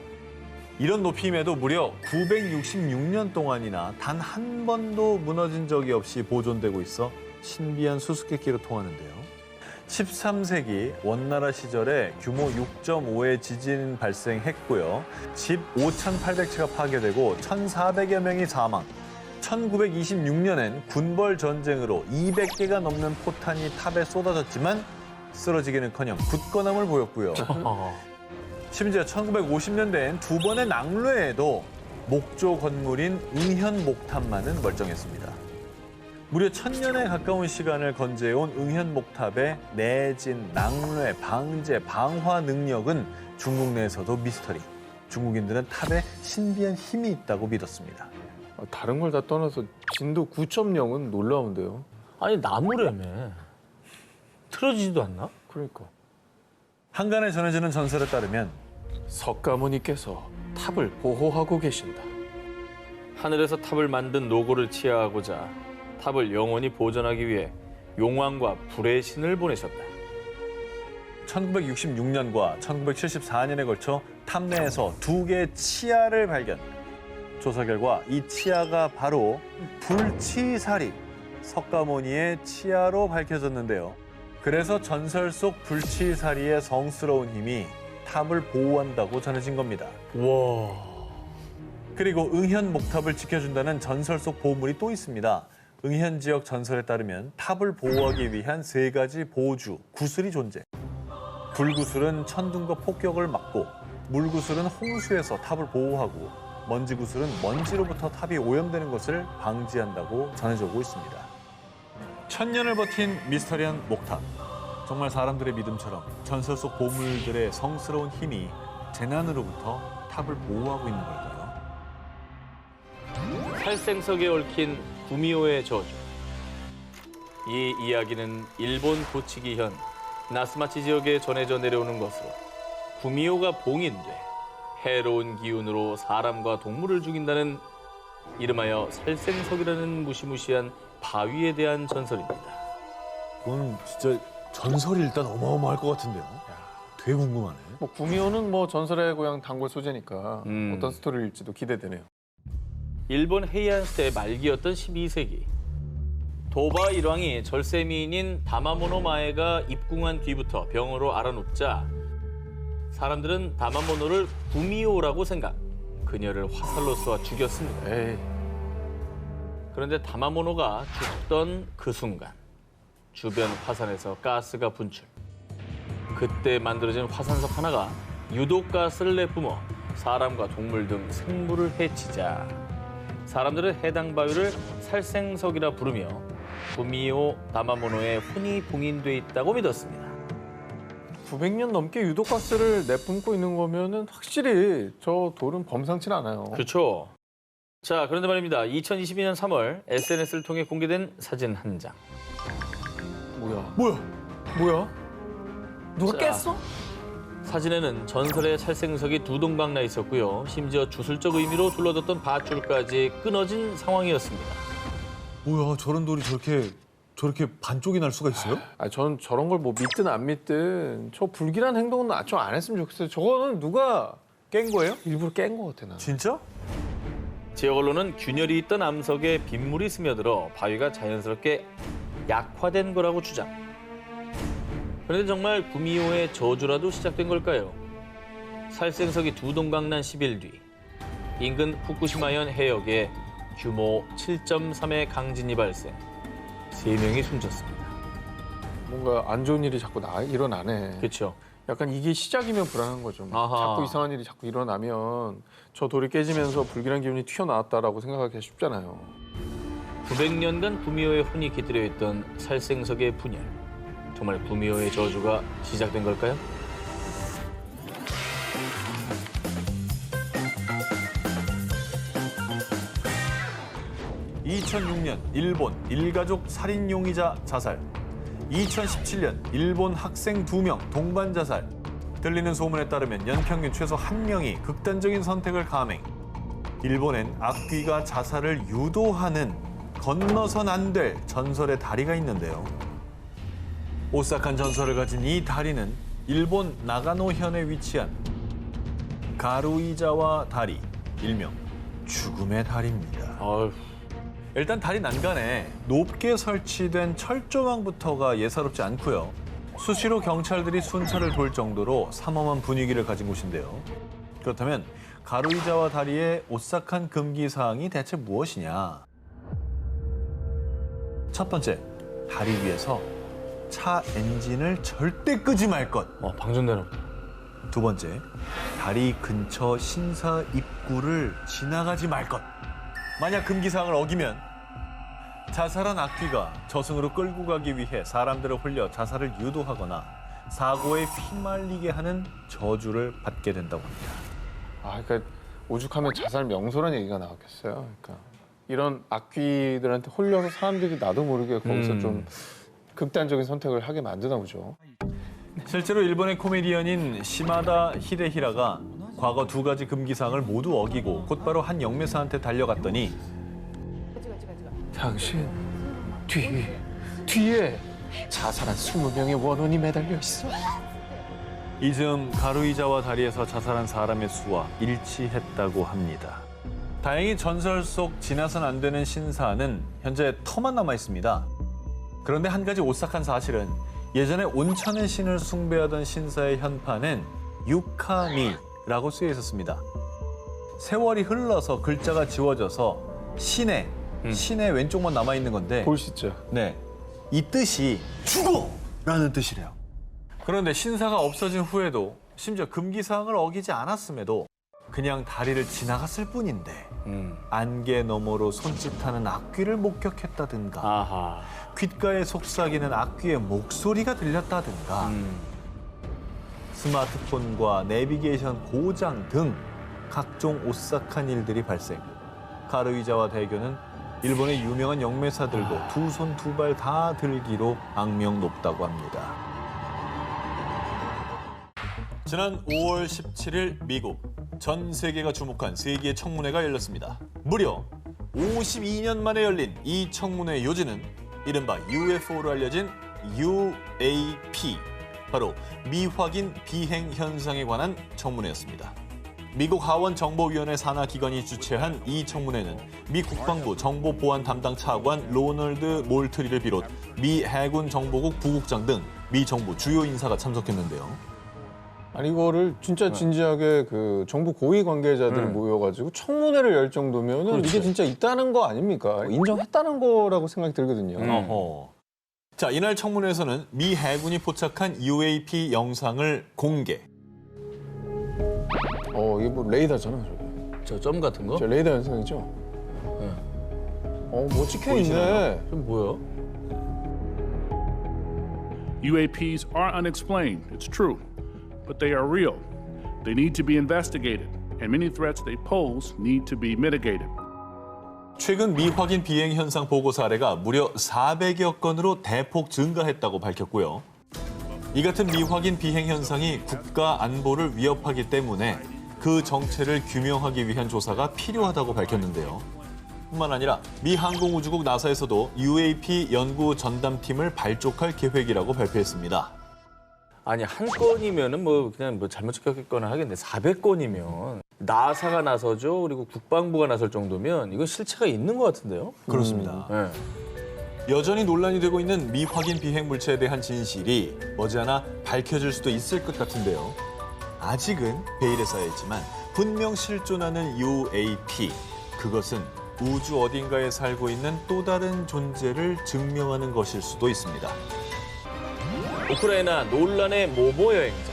이런 높이임에도 무려 966년 동안이나 단 한 번도 무너진 적이 없이 보존되고 있어 신비한 수수께끼로 통하는데요. 13세기 원나라 시절에 규모 6.5의 지진 발생했고요. 집 5,800채가 파괴되고 1,400여 명이 사망. 1926년엔 군벌 전쟁으로 200개가 넘는 포탄이 탑에 쏟아졌지만 쓰러지기는커녕 굳건함을 보였고요. 심지어 1950년대엔 두 번의 낙뢰에도 목조 건물인 응현목탑만은 멀쩡했습니다. 무려 1000년에 가까운 시간을 건재해온 응현목탑의 내진, 낙뢰, 방제, 방화 능력은 중국 내에서도 미스터리. 중국인들은 탑에 신비한 힘이 있다고 믿었습니다. 다른 걸 다 떠나서 진도 9.0은 놀라운데요. 아니 나무라며. 틀어지지도 않나? 그러니까. 한간에 전해지는 전설에 따르면 석가모니께서 탑을 보호하고 계신다. 하늘에서 탑을 만든 노고를 치하하고자 탑을 영원히 보존하기 위해 용왕과 불의 신을 보내셨다. 1966년과 1974년에 걸쳐 탑 내에서 두 개의 치아를 발견. 조사 결과 이 치아가 바로 불치사리, 석가모니의 치아로 밝혀졌는데요. 그래서 전설 속 불치사리의 성스러운 힘이 탑을 보호한다고 전해진 겁니다. 와. 그리고 응현목탑을 지켜준다는 전설 속 보물이 또 있습니다. 응현 지역 전설에 따르면 탑을 보호하기 위한 3가지 보호주, 구슬이 존재. 불구슬은 천둥과 폭격을 막고, 물구슬은 홍수에서 탑을 보호하고, 먼지구슬은 먼지로부터 탑이 오염되는 것을 방지한다고 전해져 오고 있습니다. 1000년을 버틴 미스터리한 목탑. 정말 사람들의 믿음처럼 전설 속 보물들의 성스러운 힘이 재난으로부터 탑을 보호하고 있는 걸까요? 살생석에 얽힌 구미호의 저주. 이 이야기는 일본 고치기현 나스마치 지역에 전해져 내려오는 것으로 구미호가 봉인돼 해로운 기운으로 사람과 동물을 죽인다는 이름하여 살생석이라는 무시무시한 바위에 대한 전설입니다. 그건 진짜 전설이 일단 어마어마할 것 같은데요. 되게 궁금하네. 뭐 구미호는 뭐 전설의 고향 단골 소재니까 음. 어떤 스토리일지도 기대되네요. 일본 헤이안 시대 말기였던 12세기. 도바 일왕이 절세미인인 다마모노 마에가 입궁한 뒤부터 병으로 앓아눕자 사람들은 다마모노를 구미호라고 생각. 그녀를 화살로 쏘아 죽였습니다. 에이. 그런데 다마모노가 죽던 그 순간 주변 화산에서 가스가 분출. 그때 만들어진 화산석 하나가 유독 가스를 내뿜어 사람과 동물 등 생물을 해치자 사람들은 해당 바위를 살생석이라 부르며 구미호 다마모노의 혼이 봉인돼 있다고 믿었습니다. 900년 넘게 유독가스를 내뿜고 있는 거면은 확실히 저 돌은 범상치는 않아요. 그렇죠. 자, 그런데 말입니다. 2022년 3월 SNS를 통해 공개된 사진 한 장. 뭐야? 누가 자, 깼어? 사진에는 전설의 살생석이 두 동강 나 있었고요. 심지어 주술적 의미로 둘러뒀던 밧줄까지 끊어진 상황이었습니다. 뭐야, 저런 돌이 저렇게 반쪽이 날 수가 있어요? 전 저런 걸 뭐 믿든 안 믿든 저 불길한 행동은 좀 안 했으면 좋겠어요. 저거는 누가 깬 거예요? 일부러 깬 거 같아 나. 진짜? 지역 언론은 균열이 있던 암석에 빗물이 스며들어 바위가 자연스럽게 약화된 거라고 주장. 그런데 정말 구미호의 저주라도 시작된 걸까요? 살생석이 두 동강 난 10일 뒤 인근 후쿠시마현 해역에 규모 7.3의 강진이 발생. 3명이 숨졌습니다. 뭔가 안 좋은 일이 자꾸 일어나네. 그렇죠. 약간 이게 시작이면 불안한 거죠. 아하. 자꾸 이상한 일이 자꾸 일어나면 저 돌이 깨지면서 불길한 기운이 튀어나왔다라고 생각하기가 쉽잖아요. 900년간 구미호의 혼이 깃들여 있던 살생석의 분열. 정말 구미호의 저주가 시작된 걸까요? 2006년 일본 일가족 살인 용의자 자살. 2017년 일본 학생 2명 동반 자살. 들리는 소문에 따르면 연평균 최소 1명이 극단적인 선택을 감행. 일본엔 악귀가 자살을 유도하는 건너선 안 될 전설의 다리가 있는데요. 오싹한 전설을 가진 이 다리는 일본 나가노현에 위치한 가루이자와 다리, 일명 죽음의 다리입니다. 아유, 일단 다리 난간에 높게 설치된 철조망부터가 예사롭지 않고요. 수시로 경찰들이 순찰을 돌 정도로 삼엄한 분위기를 가진 곳인데요. 그렇다면 가루이자와 다리의 오싹한 금기 사항이 대체 무엇이냐? 첫 번째, 다리 위에서 차 엔진을 절대 끄지 말 것. 방전되나 보다. 두 번째, 다리 근처 신사 입구를 지나가지 말 것. 만약 금기사항을 어기면 자살한 악귀가 저승으로 끌고 가기 위해 사람들을 홀려 자살을 유도하거나 사고에 휘말리게 하는 저주를 받게 된다고 합니다. 그러니까 오죽하면 자살 명소란 얘기가 나왔겠어요. 그러니까 이런 악귀들한테 홀려서 사람들이 나도 모르게 거기서 좀 극단적인 선택을 하게 만드나 보죠. 실제로 일본의 코미디언인 시마다 히데히라가 과거 2가지 금기사항을 모두 어기고 곧바로 한 영매사한테 달려갔더니 당신 뒤에 자살한 20명의 원혼이 매달려 있어. 이 즈음 가루이자와 다리에서 자살한 사람의 수와 일치했다고 합니다. 다행히 전설 속 지나선 안 되는 신사는 현재 터만 남아 있습니다. 그런데 한 가지 오싹한 사실은 예전에 온천의 신을 숭배하던 신사의 현판엔 유카미라고 쓰여 있었습니다. 세월이 흘러서 글자가 지워져서 신의 왼쪽만 남아 있는 건데 볼시죠. 네, 이 뜻이 죽어라는 뜻이래요. 그런데 신사가 없어진 후에도 심지어 금기사항을 어기지 않았음에도 그냥 다리를 지나갔을 뿐인데 안개 너머로 손짓하는 악귀를 목격했다든가 아하. 귓가에 속삭이는 악귀의 목소리가 들렸다든가 스마트폰과 내비게이션 고장 등 각종 오싹한 일들이 발생. 가루이자와 대교는 일본의 유명한 영매사들도 2손 2발 다 들기로 악명 높다고 합니다. 지난 5월 17일 미국 전 세계가 주목한 세계의 청문회가 열렸습니다. 무려 52년 만에 열린 이 청문회의 요지는 이른바 UFO로 알려진 UAP, 바로 미확인 비행 현상에 관한 청문회였습니다. 미국 하원 정보위원회 산하 기관이 주최한 이 청문회는 미 국방부 정보보안 담당 차관 로널드 몰트리를 비롯 미 해군 정보국 부국장 등 미 정부 주요 인사가 참석했는데요. 아니 이거를 진짜 진지하게 그 정부 고위 관계자들 모여가지고 청문회를 열 정도면은 이게 진짜 있다는 거 아닙니까? 인정했다는 거라고 생각이 들거든요. 어허. 자, 이날 청문회에서는 미 해군이 포착한 UAP 영상을 공개. 이게 뭐 레이더잖아, 저게. 저 점 같은 거? 저 레이더 현상이죠? 네. 뭐 찍혀 있네. 좀 뭐야? UAPs are unexplained, it's true, but they are real. They need to be investigated, and many threats they pose need to be mitigated. 최근 미확인 비행 현상 보고 사례가 무려 400여 건으로 대폭 증가했다고 밝혔고요. 이 같은 미확인 비행 현상이 국가 안보를 위협하기 때문에 그 정체를 규명하기 위한 조사가 필요하다고 밝혔는데요. 뿐만 아니라 미 항공우주국 나사에서도 UAP 연구 전담팀을 발족할 계획이라고 발표했습니다. 아니, 한 건이면은 뭐 그냥 뭐 잘못 찍혔거나 하겠는데 400건이면 나사가 나서죠. 그리고 국방부가 나설 정도면 이건 실체가 있는 것 같은데요. 그렇습니다. 네. 여전히 논란이 되고 있는 미확인 비행 물체에 대한 진실이 머지않아 밝혀질 수도 있을 것 같은데요. 아직은 베일에 쌓여있지만 분명 실존하는 UAP, 그것은 우주 어딘가에 살고 있는 또 다른 존재를 증명하는 것일 수도 있습니다. 우크라이나 논란의 모모 여행자.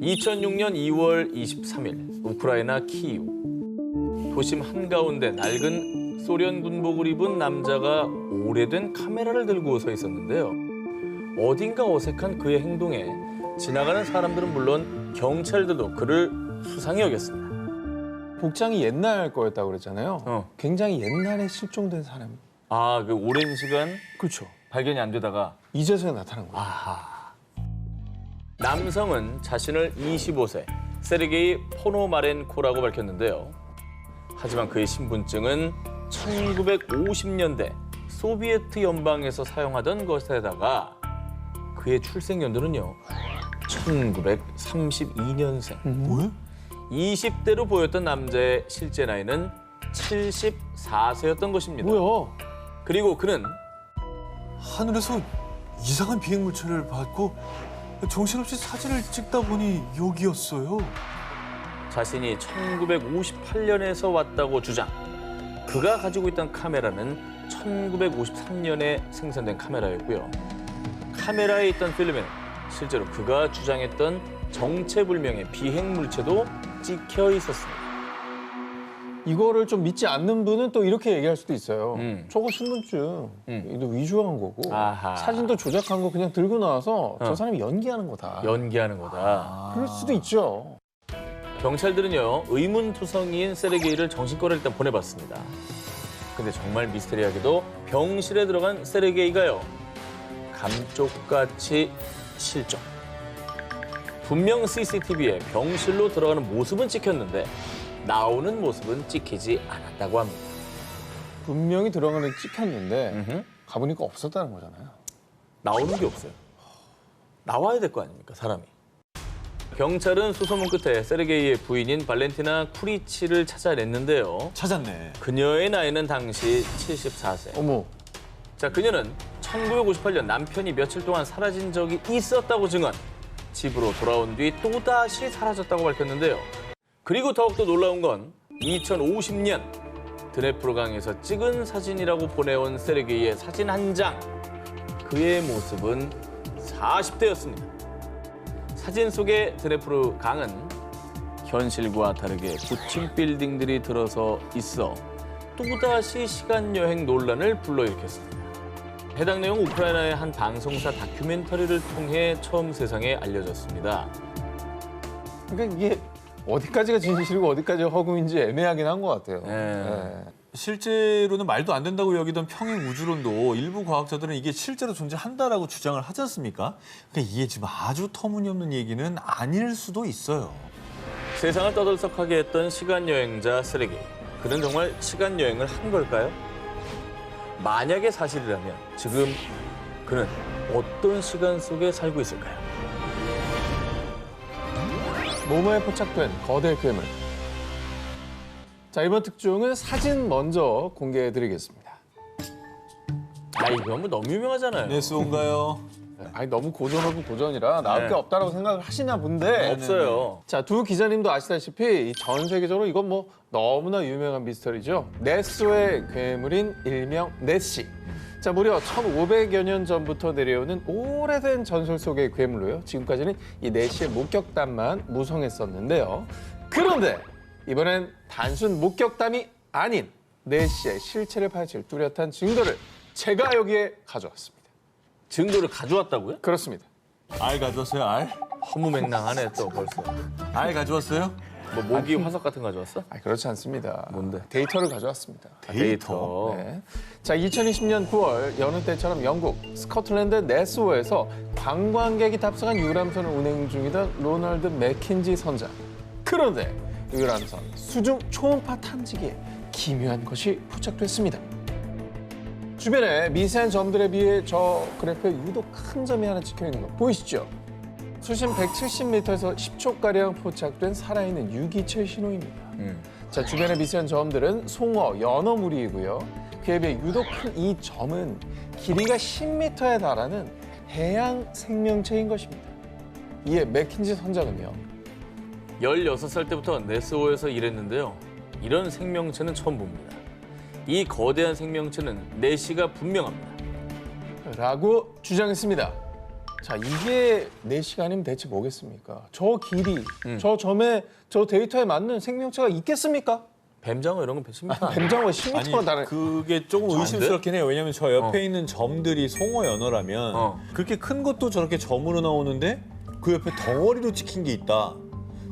2006년 2월 23일 우크라이나 키이우. 도심 한가운데 낡은 소련 군복을 입은 남자가 오래된 카메라를 들고 서 있었는데요. 어딘가 어색한 그의 행동에 지나가는 사람들은 물론 경찰들도 그를 수상히 여겼습니다. 복장이 옛날 거였다고 그랬잖아요. 굉장히 옛날에 실종된 사람. 아, 그 오랜 시간 그렇죠. 발견이 안 되다가 이제서야 나타난 거예요. 남성은 자신을 25세 세르게이 포노마렌코라고 밝혔는데요. 하지만 그의 신분증은 1950년대 소비에트 연방에서 사용하던 것에다가 그의 출생 연도는요. 1932년생. 뭐야? 20대로 보였던 남자의 실제 나이는 74세였던 것입니다. 뭐야? 그리고 그는 하늘에서 이상한 비행 물체를 받고 정신없이 사진을 찍다 보니 여기였어요. 자신이 1958년에서 왔다고 주장. 그가 가지고 있던 카메라는 1953년에 생산된 카메라였고요. 카메라에 있던 필름에는 실제로 그가 주장했던 정체불명의 비행 물체도 찍혀 있었습니다. 이거를 좀 믿지 않는 분은 또 이렇게 얘기할 수도 있어요. 저거 신분증, 이거 위조한 거고 아하. 사진도 조작한 거 그냥 들고 나와서 저 사람이 연기하는 거다. 연기하는 거다. 그럴 수도 있죠. 경찰들은요, 의문투성이인 세르게이를 정신과로 일단 보내봤습니다. 근데 정말 미스테리하게도 병실에 들어간 세르게이가요, 감쪽같이 실종. 분명 CCTV에 병실로 들어가는 모습은 찍혔는데 나오는 모습은 찍히지 않았다고 합니다. 분명히 들어가는 찍혔는데 가보니까 없었다는 거잖아요. 나오는 게 없어요. 나와야 될 거 아닙니까, 사람이. 경찰은 수소문 끝에 세르게이의 부인인 발렌티나 쿠리치를 찾아냈는데요. 찾았네. 그녀의 나이는 당시 74세. 어머, 자, 그녀는 1958년 남편이 며칠 동안 사라진 적이 있었다고 증언. 집으로 돌아온 뒤 또다시 사라졌다고 밝혔는데요. 그리고 더욱더 놀라운 건 2050년 드네프르강에서 찍은 사진이라고 보내온 세르게이의 사진 한 장. 그의 모습은 40대였습니다. 사진 속의 드네프르강은 현실과 다르게 고층 빌딩들이 들어서 있어 또다시 시간여행 논란을 불러일으켰습니다. 해당 내용 우크라이나의 한 방송사 다큐멘터리를 통해 처음 세상에 알려졌습니다. 그러니까 이게 어디까지가 진실이고 어디까지가 허구인지 애매하긴 한 것 같아요. 네. 실제로는 말도 안 된다고 여기던 평행 우주론도 일부 과학자들은 이게 실제로 존재한다라고 주장을 하지 않습니까? 그러니까 이게 지금 아주 터무니없는 얘기는 아닐 수도 있어요. 세상을 떠들썩하게 했던 시간여행자 세르게이. 그는 정말 시간여행을 한 걸까요? 만약에 사실이라면 지금 그는 어떤 시간 속에 살고 있을까요? 모모에 포착된 거대 괴물. 자, 이번 특종은 사진 먼저 공개해드리겠습니다. 아, 이거 뭐 너무 유명하잖아요. 네스온가요? 아니 너무 고전하고 고전이라 나올 네. 게 없다라고 생각을 하시나 본데 없어요. 자, 두 기자님도 아시다시피 전 세계적으로 이건 뭐 너무나 유명한 미스터리죠. 네스오의 괴물인 일명 네시. 자, 무려 1500여 년 전부터 내려오는 오래된 전설 속의 괴물로요. 지금까지는 이 네시의 목격담만 무성했었는데요. 그런데 이번엔 단순 목격담이 아닌 네시의 실체를 파헤칠 뚜렷한 증거를 제가 여기에 가져왔습니다. 증거를 가져왔다고요? 그렇습니다. 알 가져왔어요, 알? 허무맹랑하네 또 벌써. 알 가져왔어요? 뭐 모기 화석 같은 거 가져왔어? 아, 그렇지 않습니다. 뭔데? 데이터를 가져왔습니다. 데이터. 네. 자, 2020년 9월 여느 때처럼 영국 스코틀랜드 네스호에서 관광객이 탑승한 유람선을 운행 중이던 로널드 맥킨지 선장. 그런데 유람선 수중 초음파 탐지기에 기묘한 것이 포착됐습니다. 주변에 미세한 점들에 비해 저 그래프에 유독 큰 점이 하나 찍혀있는 거 보이시죠? 수심 170m에서 10초가량 포착된 살아있는 유기체 신호입니다. 자, 주변의 미세한 점들은 송어, 연어 무리이고요. 그에 비해 유독 큰 이 점은 길이가 10m에 달하는 해양 생명체인 것입니다. 이에 맥킨지 선장은요. 16살 때부터 네스호에서 일했는데요. 이런 생명체는 처음 봅니다. 이 거대한 생명체는 네시가 분명합니다. 라고 주장했습니다. 자, 이게 4시가 아니면 대체 뭐겠습니까? 저 길이, 저 점에, 저 데이터에 맞는 생명체가 있겠습니까? 뱀장어 이런 건 배십니까? 뱀장어가 10m가 다른... 그게 조금 안 돼? 의심스럽긴 해요. 왜냐면 저 옆에 있는 점들이 송어 연어라면 그렇게 큰 것도 저렇게 점으로 나오는데 그 옆에 덩어리로 찍힌 게 있다.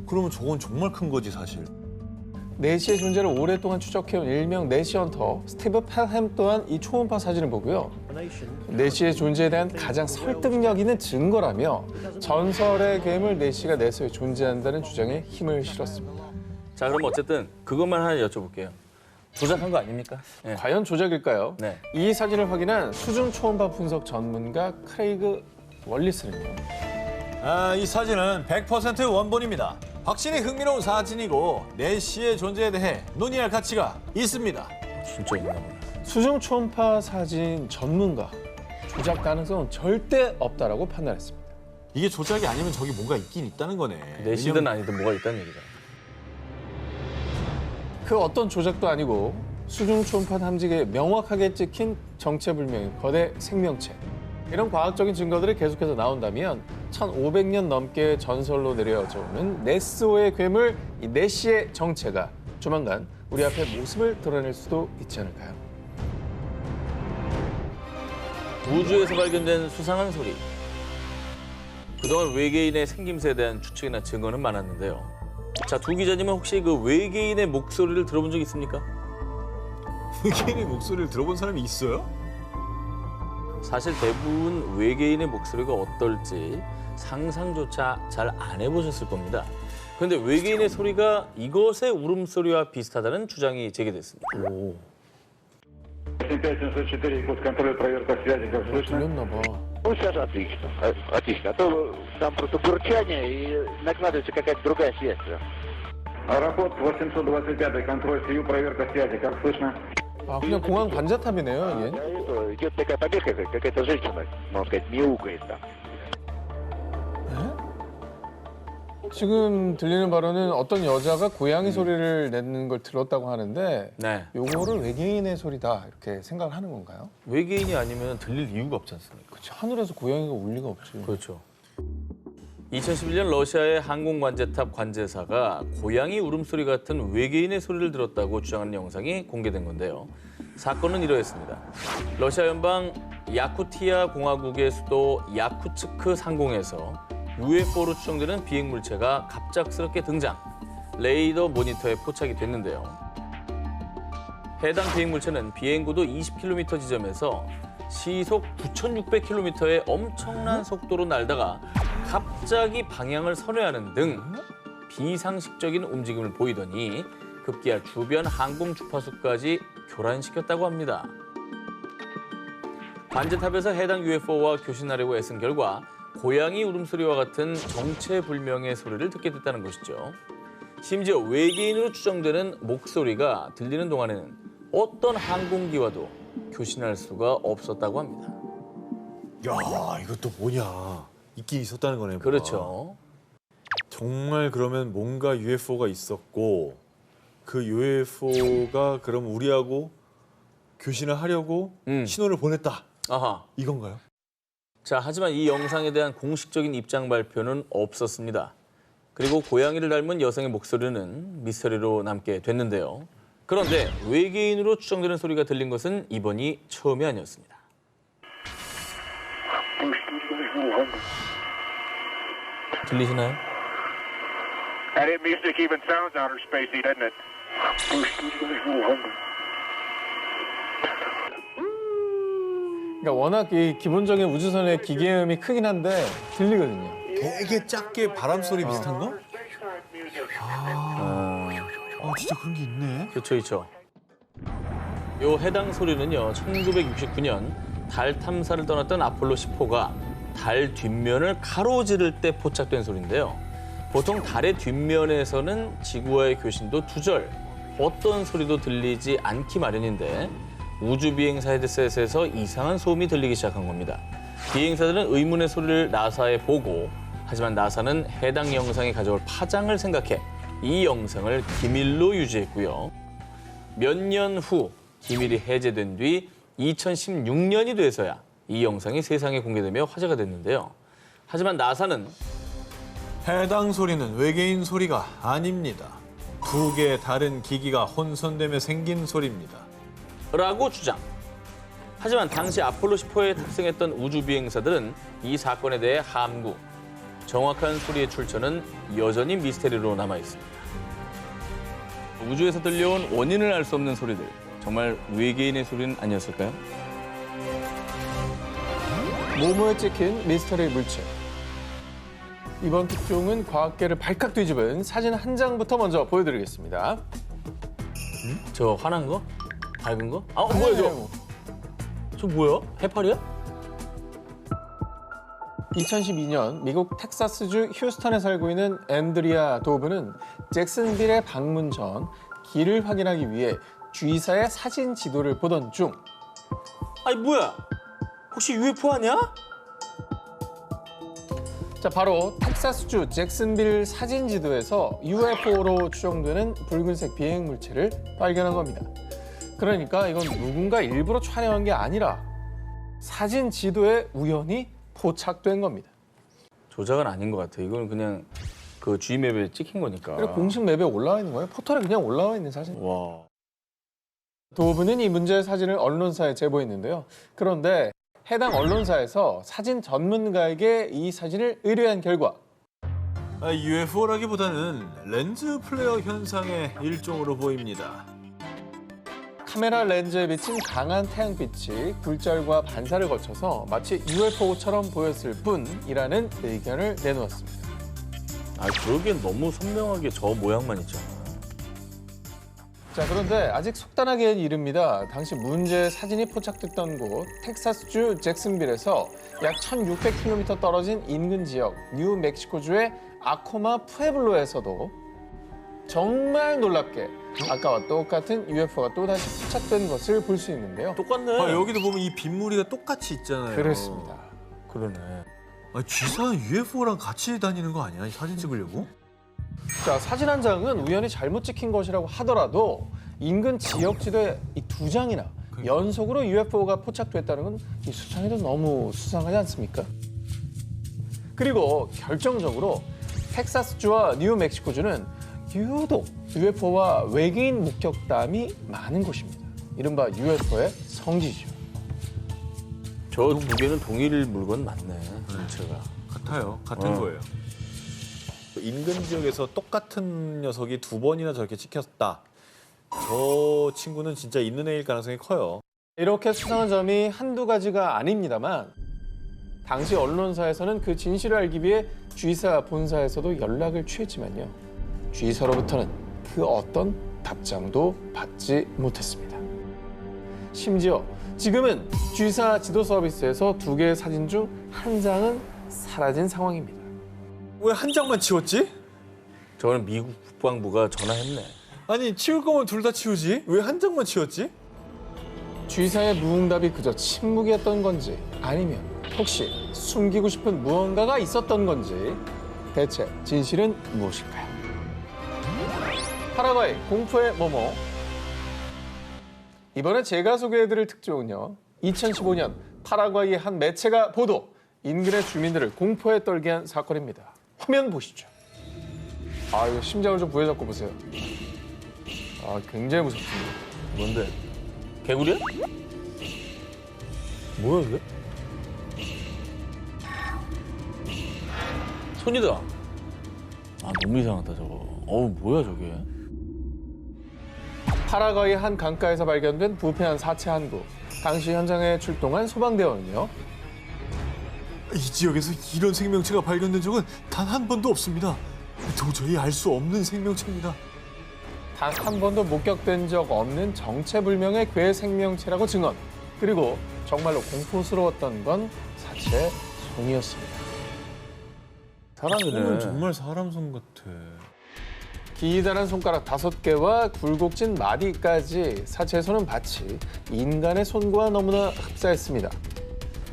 그러면 저건 정말 큰 거지 사실. 내시의 존재를 오랫동안 추적해온 일명 내시 헌터 스티브 펠햄 또한 이 초음파 사진을 보고요. 내시의 존재에 대한 가장 설득력 있는 증거라며 전설의 괴물 내시가 내소에 존재한다는 주장에 힘을 실었습니다. 자, 그럼 어쨌든 그것만 하나 여쭤볼게요. 조작한 거 아닙니까? 네. 과연 조작일까요? 네. 이 사진을 확인한 수중 초음파 분석 전문가 크레이그 월리스는요. 이 사진은 100% 원본입니다. 확실히 흥미로운 사진이고 내시의 존재에 대해 논의할 가치가 있습니다. 진짜 있나 보네. 수중 초음파 사진 전문가 조작 가능성은 절대 없다라고 판단했습니다. 이게 조작이 아니면 저기 뭔가 있긴 있다는 거네. 내시든 아니든 뭐가 있다는 얘기잖아. 그 어떤 조작도 아니고 수중 초음파 탐지기에 명확하게 찍힌 정체불명의 거대 생명체. 이런 과학적인 증거들이 계속해서 나온다면 1500년 넘게 전설로 내려져 오는 네스호의 괴물 이 내시의 정체가 조만간 우리 앞에 모습을 드러낼 수도 있지 않을까요? 우주에서 발견된 수상한 소리. 그동안 외계인의 생김새에 대한 추측이나 증거는 많았는데요. 자, 두 기자님은 혹시 그 외계인의 목소리를 들어본 적 있습니까? 외계인의 목소리를 들어본 사람이 있어요? 사실 대부분 외계인의 목소리가 어떨지 상상조차 잘 안 해보셨을 겁니다. 그런데 외계인의 소리가 이것의 울음소리와 비슷하다는 주장이 제기됐습니다. 5704 Якутск, контроль, проверка связи, как слышно? 들렸나 봐. Ну, сейчас отлично. Отлично. А то там просто бурчание и накладывается какая-то другая связь. Аэропорт 825 контроль, СИЮ, проверка связи, как слышно? 아, 그냥 공항 관자탑이네요, Да, 이게. это идет такая побега, какая-то женщина, можно сказать, мяукает там. 지금 들리는 바로는 어떤 여자가 고양이 소리를 내는 걸 들었다고 하는데 네. 요거를 외계인의 소리다 이렇게 생각을 하는 건가요? 외계인이 아니면 들릴 이유가 없지 않습니까? 그렇죠. 하늘에서 고양이가 울 리가 없지. 그렇죠. 2011년 러시아의 항공관제탑 관제사가 고양이 울음소리 같은 외계인의 소리를 들었다고 주장하는 영상이 공개된 건데요. 사건은 이러했습니다. 러시아 연방 야쿠티아 공화국의 수도 야쿠츠크 상공에서 UFO로 추정되는 비행 물체가 갑작스럽게 등장, 레이더 모니터에 포착이 됐는데요. 해당 비행 물체는 비행고도 20km 지점에서 시속 9,600km의 엄청난 속도로 날다가 갑자기 방향을 선회하는 등 비상식적인 움직임을 보이더니 급기야 주변 항공 주파수까지 교란시켰다고 합니다. 관제탑에서 해당 UFO와 교신하려고 애쓴 결과 고양이 울음소리와 같은 정체불명의 소리를 듣게 됐다는 것이죠. 심지어 외계인으로 추정되는 목소리가 들리는 동안에는 어떤 항공기와도 교신할 수가 없었다고 합니다. 야, 이것도 뭐냐. 있긴 있었다는 거네. 뭐가. 그렇죠. 정말 그러면 뭔가 UFO가 있었고 그 UFO가 그럼 우리하고 교신을 하려고 신호를 보냈다. 아하. 이건가요? 자, 하지만 이 영상에 대한 공식적인 입장 발표는 없었습니다. 그리고 고양이를 닮은 여성의 목소리는 미스터리로 남게 됐는데요. 그런데 외계인으로 추정되는 소리가 들린 것은 이번이 처음이 아니었습니다. 들리시나요? That music even sounds outer spacey, doesn't it? 그러니까 워낙 이 기본적인 우주선의 기계음이 크긴 한데 들리거든요. 되게 작게 바람 소리 비슷한 거? 진짜 그런 게 있네. 그렇죠, 그렇죠. 요 해당 소리는요, 1969년 달 탐사를 떠났던 아폴로 10호가 달 뒷면을 가로지를 때 포착된 소리인데요. 보통 달의 뒷면에서는 지구와의 교신도 두절, 어떤 소리도 들리지 않기 마련인데 우주 비행사 헤드셋에서 이상한 소음이 들리기 시작한 겁니다. 비행사들은 의문의 소리를 나사에 보고, 하지만 나사는 해당 영상이 가져올 파장을 생각해 이 영상을 기밀로 유지했고요. 몇 년 후 기밀이 해제된 뒤 2016년이 돼서야 이 영상이 세상에 공개되며 화제가 됐는데요. 하지만 나사는 해당 소리는 외계인 소리가 아닙니다. 두 개의 다른 기기가 혼선되며 생긴 소리입니다. 라고 주장. 하지만 당시 아폴로 10호에 탑승했던 우주 비행사들은 이 사건에 대해 함구. 정확한 소리의 출처는 여전히 미스테리로 남아 있습니다. 우주에서 들려온 원인을 알 수 없는 소리들. 정말 외계인의 소리는 아니었을까요? 모모에 찍힌 미스터리 물체. 이번 특종은 과학계를 발칵 뒤집은 사진 한 장부터 먼저 보여드리겠습니다. 저 화난 거? 밝은 거? 아, 뭐야 저? 저 뭐야? 해파리야? 2012년 미국 텍사스주 휴스턴에 살고 있는 앤드리아 도브는 잭슨빌에 방문 전 길을 확인하기 위해 주의사의 사진 지도를 보던 중 아니 뭐야? 혹시 UFO 아니야? 자, 바로 텍사스주 잭슨빌 사진 지도에서 UFO로 추정되는 붉은색 비행 물체를 발견한 겁니다. 그러니까 이건 누군가 일부러 촬영한 게 아니라 사진 지도에 우연히 포착된 겁니다. 조작은 아닌 것 같아. 이건 그냥 그 G맵에 찍힌 거니까. 그리고 공식 맵에 올라와 있는 거예요. 포털에 그냥 올라와 있는 사진. 와. 도브는 이 문제의 사진을 언론사에 제보했는데요. 그런데 해당 언론사에서 사진 전문가에게 이 사진을 의뢰한 결과 UFO라기보다는 렌즈 플레어 현상의 일종으로 보입니다. 카메라 렌즈에 비친 강한 태양빛이 굴절과 반사를 거쳐서 마치 UFO처럼 보였을 뿐이라는 의견을 내놓았습니다. 아, 그러기엔 너무 선명하게 저 모양만 있잖아. 자, 그런데 아직 속단하기엔 이릅니다. 당시 문제의 사진이 포착됐던 곳 텍사스주 잭슨빌에서 약 1,600km 떨어진 인근 지역 뉴멕시코주의 아코마 푸에블로에서도 정말 놀랍게 아까와 똑같은 UFO가 또다시 포착된 것을 볼 수 있는데요. 똑같네. 여기도 보면 이 빗무리가 똑같이 있잖아요. 그렇습니다. 그러네. 쥐사 UFO랑 같이 다니는 거 아니야? 이 사진 찍으려고? 자, 사진 한 장은 우연히 잘못 찍힌 것이라고 하더라도 인근 지역 지도에 이 두 장이나 연속으로 UFO가 포착됐다는 건 이 수상해도 너무 수상하지 않습니까? 그리고 결정적으로 텍사스주와 뉴멕시코주는 유독 UFO와 외계인 목격담이 많은 곳입니다. 이른바 UFO의 성지죠. 저 두 개는 동일 물건 맞네. 물체가. 같아요. 같은 거예요. 인근 지역에서 똑같은 녀석이 2번이나 저렇게 찍혔다. 저 친구는 진짜 있는 애일 가능성이 커요. 이렇게 수상한 점이 한두 가지가 아닙니다만 당시 언론사에서는 그 진실을 알기 위해 G사 본사에서도 연락을 취했지만요. G사로부터는 그 어떤 답장도 받지 못했습니다. 심지어 지금은 G사 지도 서비스에서 2개의 사진 중 한 장은 사라진 상황입니다. 왜 한 장만 치웠지? 저는 미국 국방부가 전화했네. 아니 치울 거면 둘 다 치우지. 왜 한 장만 치웠지? G사의 무응답이 그저 침묵이었던 건지 아니면 혹시 숨기고 싶은 무언가가 있었던 건지 대체 진실은 무엇일까요? 파라과이 공포의 모모. 이번에 제가 소개해드릴 특종은요. 2015년 파라과이의 한 매체가 보도, 인근의 주민들을 공포에 떨게 한 사건입니다. 화면 보시죠. 아, 이거 심장을 좀 부여잡고 보세요. 아, 굉장히 무섭습니다. 뭔데? 개구리야? 뭐야 이게? 손이다. 아, 너무 이상하다 저거. 어우, 뭐야 저게? 파라과이 한 강가에서 발견된 부패한 사체 한 구. 당시 현장에 출동한 소방대원은요. 이 지역에서 이런 생명체가 발견된 적은 단 한 번도 없습니다. 도저히 알 수 없는 생명체입니다. 단 한 번도 목격된 적 없는 정체불명의 괴 생명체라고 증언. 그리고 정말로 공포스러웠던 건 사체의 손이었습니다. 사람이네. 손은 정말 사람 손 같아. 기다란 손가락 5개와 굴곡진 마디까지 사체의 손은 마치 인간의 손과 너무나 흡사했습니다.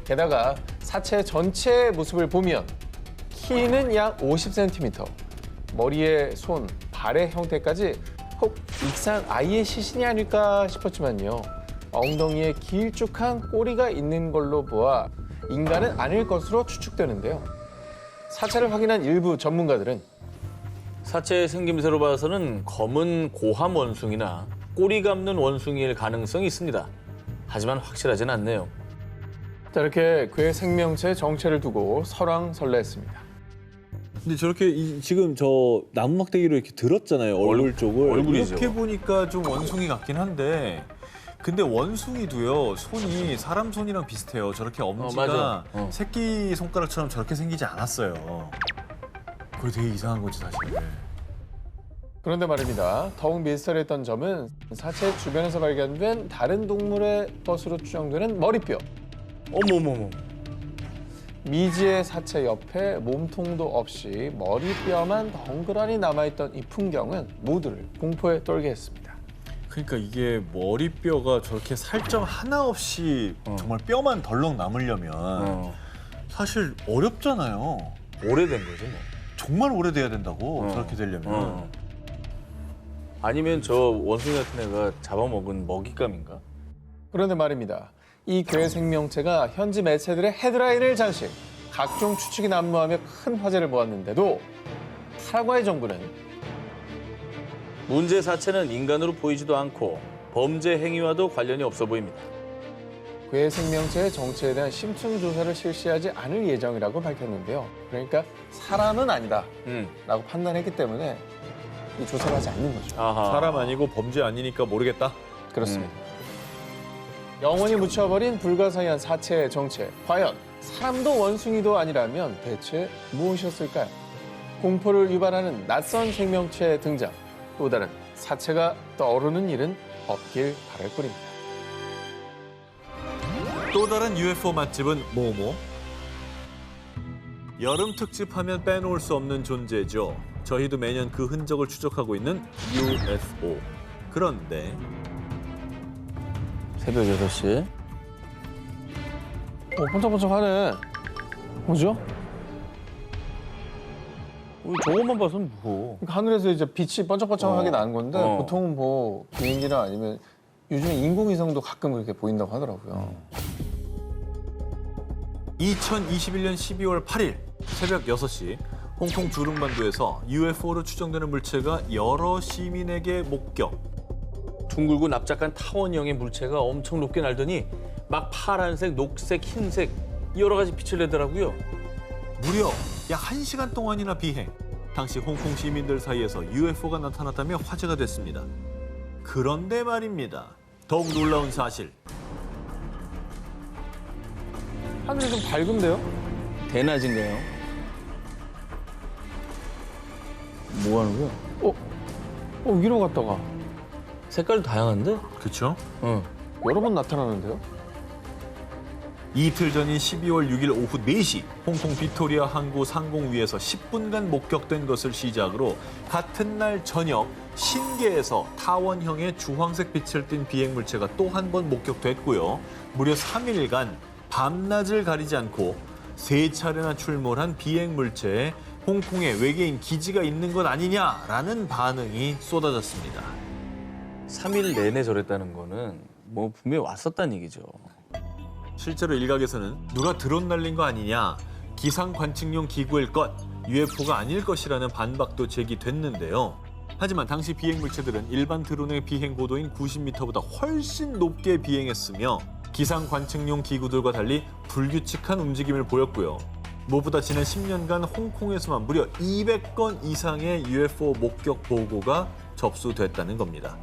게다가 사체 전체의 모습을 보면 키는 약 50cm, 머리의 손, 발의 형태까지 혹 익산 아이의 시신이 아닐까 싶었지만요. 엉덩이에 길쭉한 꼬리가 있는 걸로 보아 인간은 아닐 것으로 추측되는데요. 사체를 확인한 일부 전문가들은 사체의 생김새로 봐서는 검은 고함 원숭이나 꼬리 감는 원숭이일 가능성이 있습니다. 하지만 확실하진 않네요. 자, 이렇게 괴 생명체의 정체를 두고 설왕설래했습니다. 근데 저렇게 지금 저 나무 막대기로 이렇게 들었잖아요. 얼굴 쪽을. 얼굴이죠. 이렇게 보니까 좀 원숭이 같긴 한데 근데 원숭이도요. 손이 사람 손이랑 비슷해요. 저렇게 엄지가 맞아. 새끼 손가락처럼 저렇게 생기지 않았어요. 그게 되게 이상한 거지 사실. 그런데 말입니다. 더욱 미스터리했던 점은 사체 주변에서 발견된 다른 동물의 것으로 추정되는 머리뼈. 어머머머. 미지의 사체 옆에 몸통도 없이 머리뼈만 덩그러니 남아있던 이 풍경은 모두를 공포에 떨게 했습니다. 그러니까 이게 머리뼈가 저렇게 살점 하나 없이 정말 뼈만 덜렁 남으려면 사실 어렵잖아요. 오래된 거지 뭐. 정말 오래돼야 된다고 저렇게 되려면. 아니면 저 원숭이 같은 애가 잡아먹은 먹잇감인가? 그런데 말입니다. 이 괴 생명체가 현지 매체들의 헤드라인을 장식, 각종 추측이 난무하며 큰 화제를 모았는데도 파라과이 정부는 문제 사체는 인간으로 보이지도 않고 범죄 행위와도 관련이 없어 보입니다. 괴 생명체의 정체에 대한 심층 조사를 실시하지 않을 예정이라고 밝혔는데요. 그러니까 사람은 아니다라고 판단했기 때문에 이 조사를 하지 않는 거죠. 아하. 사람 아니고 범죄 아니니까 모르겠다. 그렇습니다. 영원히 묻혀버린 불가사의한 사체의 정체. 과연 사람도 원숭이도 아니라면 대체 무엇이었을까요? 공포를 유발하는 낯선 생명체의 등장. 또 다른 사체가 떠오르는 일은 없길 바랄 뿐입니다. 또 다른 UFO 맛집은 뭐뭐? 여름 특집하면 빼놓을 수 없는 존재죠. 저희도 매년 그 흔적을 추적하고 있는 UFO. 그런데 새벽 6시. 번쩍번쩍하네. 뭐죠? 저것만 봐서는 뭐. 그러니까 하늘에서 이제 빛이 번쩍번쩍하게 나는 건데 어. 보통은 뭐 비행기나 아니면 요즘에 인공위성도 가끔 그렇게 보인다고 하더라고요. 2021년 12월 8일 새벽 6시 홍콩 주름반도에서 UFO로 추정되는 물체가 여러 시민에게 목격. 둥글고 납작한 타원형의 물체가 엄청 높게 날더니 막 파란색, 녹색, 흰색 여러 가지 빛을 내더라고요. 무려 약 1시간 동안이나 비행. 당시 홍콩 시민들 사이에서 UFO가 나타났다며 화제가 됐습니다. 그런데 말입니다. 더욱 놀라운 사실. 하늘이 좀 밝은데요? 대낮인가요? 뭐 하는 거야? 위로 갔다가 색깔도 다양한데? 그렇죠? 응. 여러 번 나타나는데요? 이틀 전인 12월 6일 오후 4시 홍콩 빅토리아 항구 상공 위에서 10분간 목격된 것을 시작으로 같은 날 저녁 신계에서 타원형의 주황색 빛을 띤 비행 물체가 또 한 번 목격됐고요. 무려 3일간 밤낮을 가리지 않고 3차례나 출몰한 비행 물체에 홍콩에 외계인 기지가 있는 것 아니냐라는 반응이 쏟아졌습니다. 3일 내내 저랬다는 거는 뭐 분명히 왔었다는 얘기죠. 실제로 일각에서는 누가 드론 날린 거 아니냐, 기상 관측용 기구일 것, UFO가 아닐 것이라는 반박도 제기됐는데요. 하지만 당시 비행 물체들은 일반 드론의 비행 고도인 90m보다 훨씬 높게 비행했으며 기상 관측용 기구들과 달리 불규칙한 움직임을 보였고요. 무엇보다 지난 10년간 홍콩에서만 무려 200건 이상의 UFO 목격 보고가 접수됐다는 겁니다.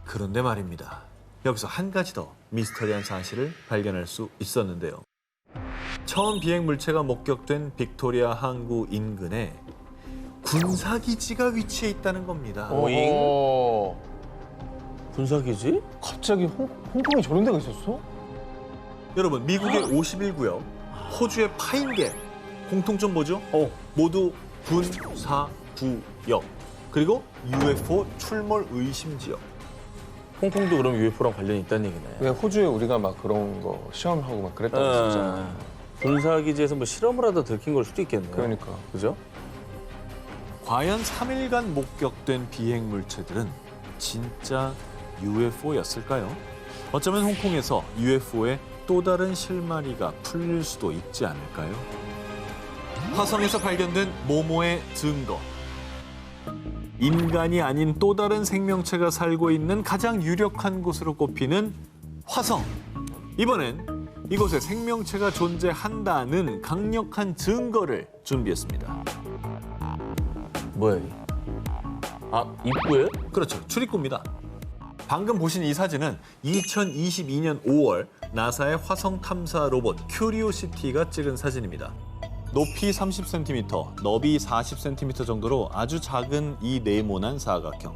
그런데 말입니다. 여기서 한 가지 더 미스터리한 사실을 발견할 수 있었는데요. 처음 비행 물체가 목격된 빅토리아 항구 인근에 군사기지가 위치해 있다는 겁니다. 오잉? 군사기지? 갑자기 홍콩에 저런 데가 있었어? 여러분, 미국의 51구역, 호주의 파인게, 공통점 뭐죠? 모두 군사구역, 그리고 UFO 출몰 의심 지역. 홍콩도 그럼 UFO랑 관련이 있다는 얘기네. 왜 호주에 우리가 막 그런 거 시험하고 막 그랬다고 했었잖아. 군사기지에서 뭐 실험을 하다 들킨 걸 수도 있겠네요. 그러니까. 그죠? 과연 3일간 목격된 비행 물체들은 진짜 UFO였을까요? 어쩌면 홍콩에서 UFO의 또 다른 실마리가 풀릴 수도 있지 않을까요? 화성에서 발견된 모모의 증거. 인간이 아닌 또 다른 생명체가 살고 있는 가장 유력한 곳으로 꼽히는 화성. 이번엔 이곳에 생명체가 존재한다는 강력한 증거를 준비했습니다. 뭐야? 아, 입구예요? 그렇죠. 출입구입니다. 방금 보신 이 사진은 2022년 5월 나사의 화성 탐사 로봇 큐리오시티가 찍은 사진입니다. 높이 30cm, 너비 40cm 정도로 아주 작은 이 네모난 사각형.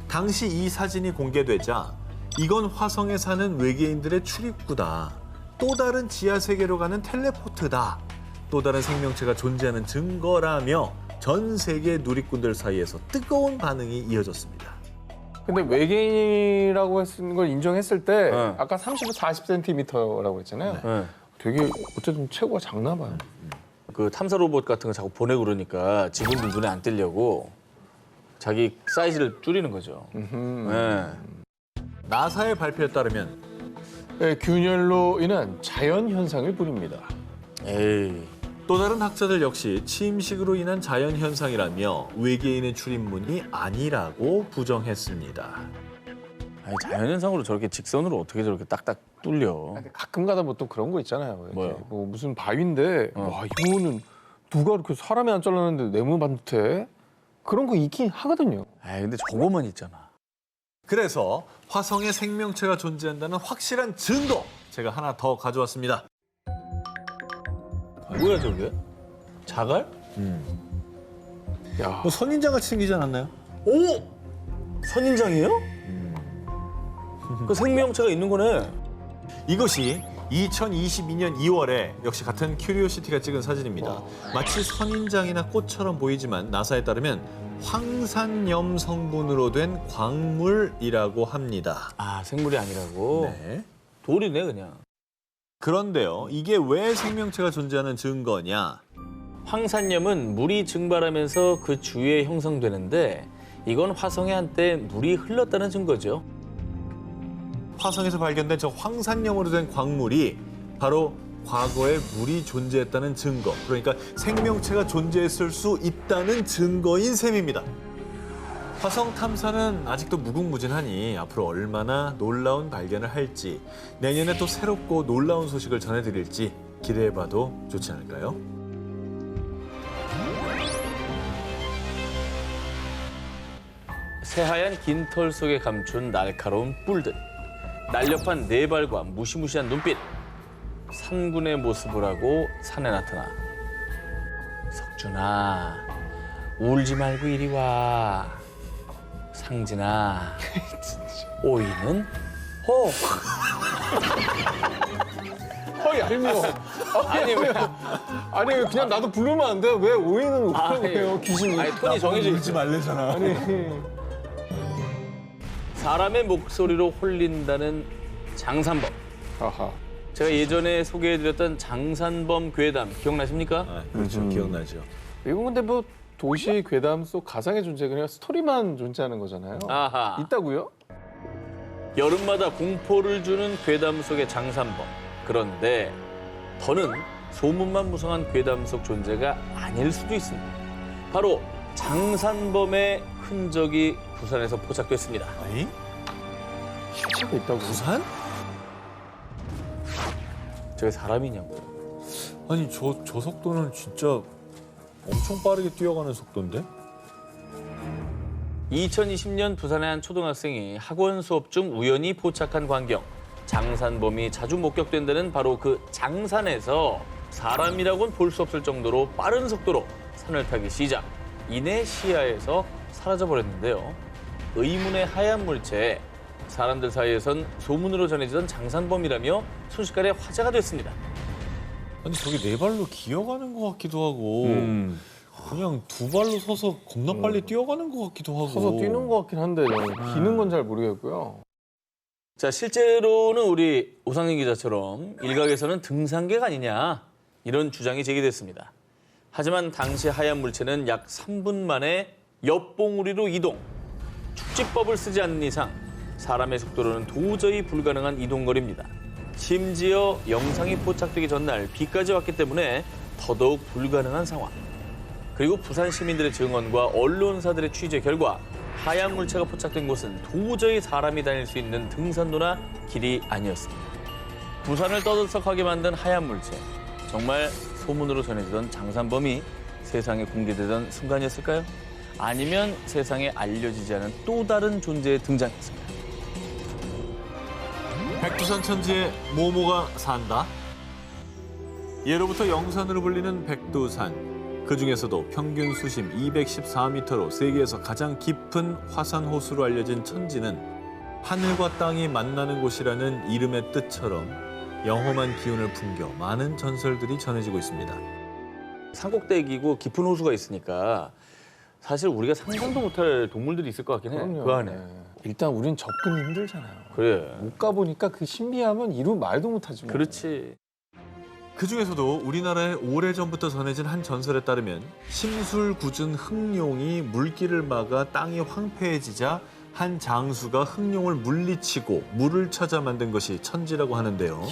당시 이 사진이 공개되자 이건 화성에 사는 외계인들의 출입구다. 또 다른 지하 세계로 가는 텔레포트다. 또 다른 생명체가 존재하는 증거라며 전 세계 누리꾼들 사이에서 뜨거운 반응이 이어졌습니다. 근데 외계인이라고 했는 걸 인정했을 때 네. 아까 30에서 40cm라고 했잖아요. 네. 되게 어쨌든 체구가 작나 봐요. 그 탐사 로봇 같은 거 자꾸 보내고 그러니까 직원들 눈에 안 띄려고 자기 사이즈를 줄이는 거죠. 네. 나사의 발표에 따르면 네, 균열로 인한 자연 현상을 부릅니다. 에이. 또 다른 학자들 역시 침식으로 인한 자연 현상이라며 외계인의 출입문이 아니라고 부정했습니다. 아니, 자연현상으로 저렇게 직선으로 어떻게 저렇게 딱딱 뚫려. 근데 가끔 가다 뭐 또 그런 거 있잖아요. 이렇게 뭐요? 뭐 무슨 바위인데 와 이거는 누가 이렇게 사람이 안 잘랐는데 네모 반듯해? 그런 거 있긴 하거든요. 아 근데 저거만 있잖아. 그래서 화성에 생명체가 존재한다는 확실한 증거 제가 하나 더 가져왔습니다. 뭐야 저게? 자갈? 야, 뭐 선인장같이 생기지 않았나요? 오! 선인장이에요? 그 생명체가 있는 거네. 이것이 2022년 2월에 역시 같은 큐리오시티가 찍은 사진입니다. 마치 선인장이나 꽃처럼 보이지만 나사에 따르면 황산염 성분으로 된 광물이라고 합니다. 아 생물이 아니라고? 네. 돌이네 그냥. 그런데요, 이게 왜 생명체가 존재하는 증거냐? 황산염은 물이 증발하면서 그 주위에 형성되는데 이건 화성에 한때 물이 흘렀다는 증거죠. 화성에서 발견된 저 황산염으로 된 광물이 바로 과거에 물이 존재했다는 증거, 그러니까 생명체가 존재했을 수 있다는 증거인 셈입니다. 화성 탐사는 아직도 무궁무진하니 앞으로 얼마나 놀라운 발견을 할지, 내년에 또 새롭고 놀라운 소식을 전해드릴지 기대해봐도 좋지 않을까요? 새하얀 긴 털 속에 감춘 날카로운 뿔들, 날렵한 네 발과 무시무시한 눈빛, 산군의 모습을 하고 산에 나타나. 석준아, 울지 말고 이리 와. 상진아, 오이는 호. 헐 얄미워. 아니 왜? 아니 그냥 나도 부르면 안 돼요? 왜 오이는 어떡해요? 아니, 귀신이. 아니 톤이 정해져 있지. 울지 말래잖아. 사람의 목소리로 홀린다는 장산범. 아하. 제가 예전에 소개해드렸던 장산범 괴담 기억나십니까? 아, 그렇죠. 기억나죠. 이건 근데 뭐 도시 괴담 속 가상의 존재가 아니라 스토리만 존재하는 거잖아요. 아하. 있다고요? 여름마다 공포를 주는 괴담 속의 장산범. 그런데 더는 소문만 무성한 괴담 속 존재가 아닐 수도 있습니다. 바로 장산범의 흔적이 부산에서 포착됐습니다. 아니? 실체가 있다고. 부산? 저게 사람이냐고요. 아니 저 속도는 진짜 엄청 빠르게 뛰어가는 속도인데? 2020년 부산의 한 초등학생이 학원 수업 중 우연히 포착한 광경. 장산범이 자주 목격된다는 바로 그 장산에서 사람이라고는 볼 수 없을 정도로 빠른 속도로 산을 타기 시작. 이내 시야에서 사라져버렸는데요. 의문의 하얀 물체에 사람들 사이에선 소문으로 전해지던 장산범이라며 순식간에 화제가 됐습니다. 아니 저게 네 발로 기어가는 것 같기도 하고 그냥 두 발로 서서 겁나 빨리 뛰어가는 것 같기도 하고 서서 뛰는 것 같긴 한데 저는 기는 건 잘 모르겠고요. 자, 실제로는 우리 오상진 기자처럼 일각에서는 등산객 아니냐 이런 주장이 제기됐습니다. 하지만 당시 하얀 물체는 약 3분 만에 옆봉우리로 이동. 축지법을 쓰지 않는 이상 사람의 속도로는 도저히 불가능한 이동거리입니다. 심지어 영상이 포착되기 전날 비까지 왔기 때문에 더더욱 불가능한 상황. 그리고 부산 시민들의 증언과 언론사들의 취재 결과 하얀 물체가 포착된 곳은 도저히 사람이 다닐 수 있는 등산로나 길이 아니었습니다. 부산을 떠들썩하게 만든 하얀 물체. 정말 소문으로 전해지던 장산범이 세상에 공개되던 순간이었을까요? 아니면 세상에 알려지지 않은 또 다른 존재의 등장이었을까요? 백두산 천지에 모모가 산다. 예로부터 영산으로 불리는 백두산. 그중에서도 평균 수심 214m로 세계에서 가장 깊은 화산 호수로 알려진 천지는 하늘과 땅이 만나는 곳이라는 이름의 뜻처럼 영험한 기운을 풍겨 많은 전설들이 전해지고 있습니다. 산꼭대기고 깊은 호수가 있으니까 사실 우리가 상상도 못할 동물들이 있을 것 같긴 해. 그 안에. 일단 우린 접근이 힘들잖아요. 그래. 못 가보니까 그 신비함은 이루 말도 못하지. 뭐. 그렇지. 그중에서도 우리나라에 오래전부터 전해진 한 전설에 따르면 심술궂은 흑룡이 물길을 막아 땅이 황폐해지자 한 장수가 흑룡을 물리치고 물을 찾아 만든 것이 천지라고 하는데요.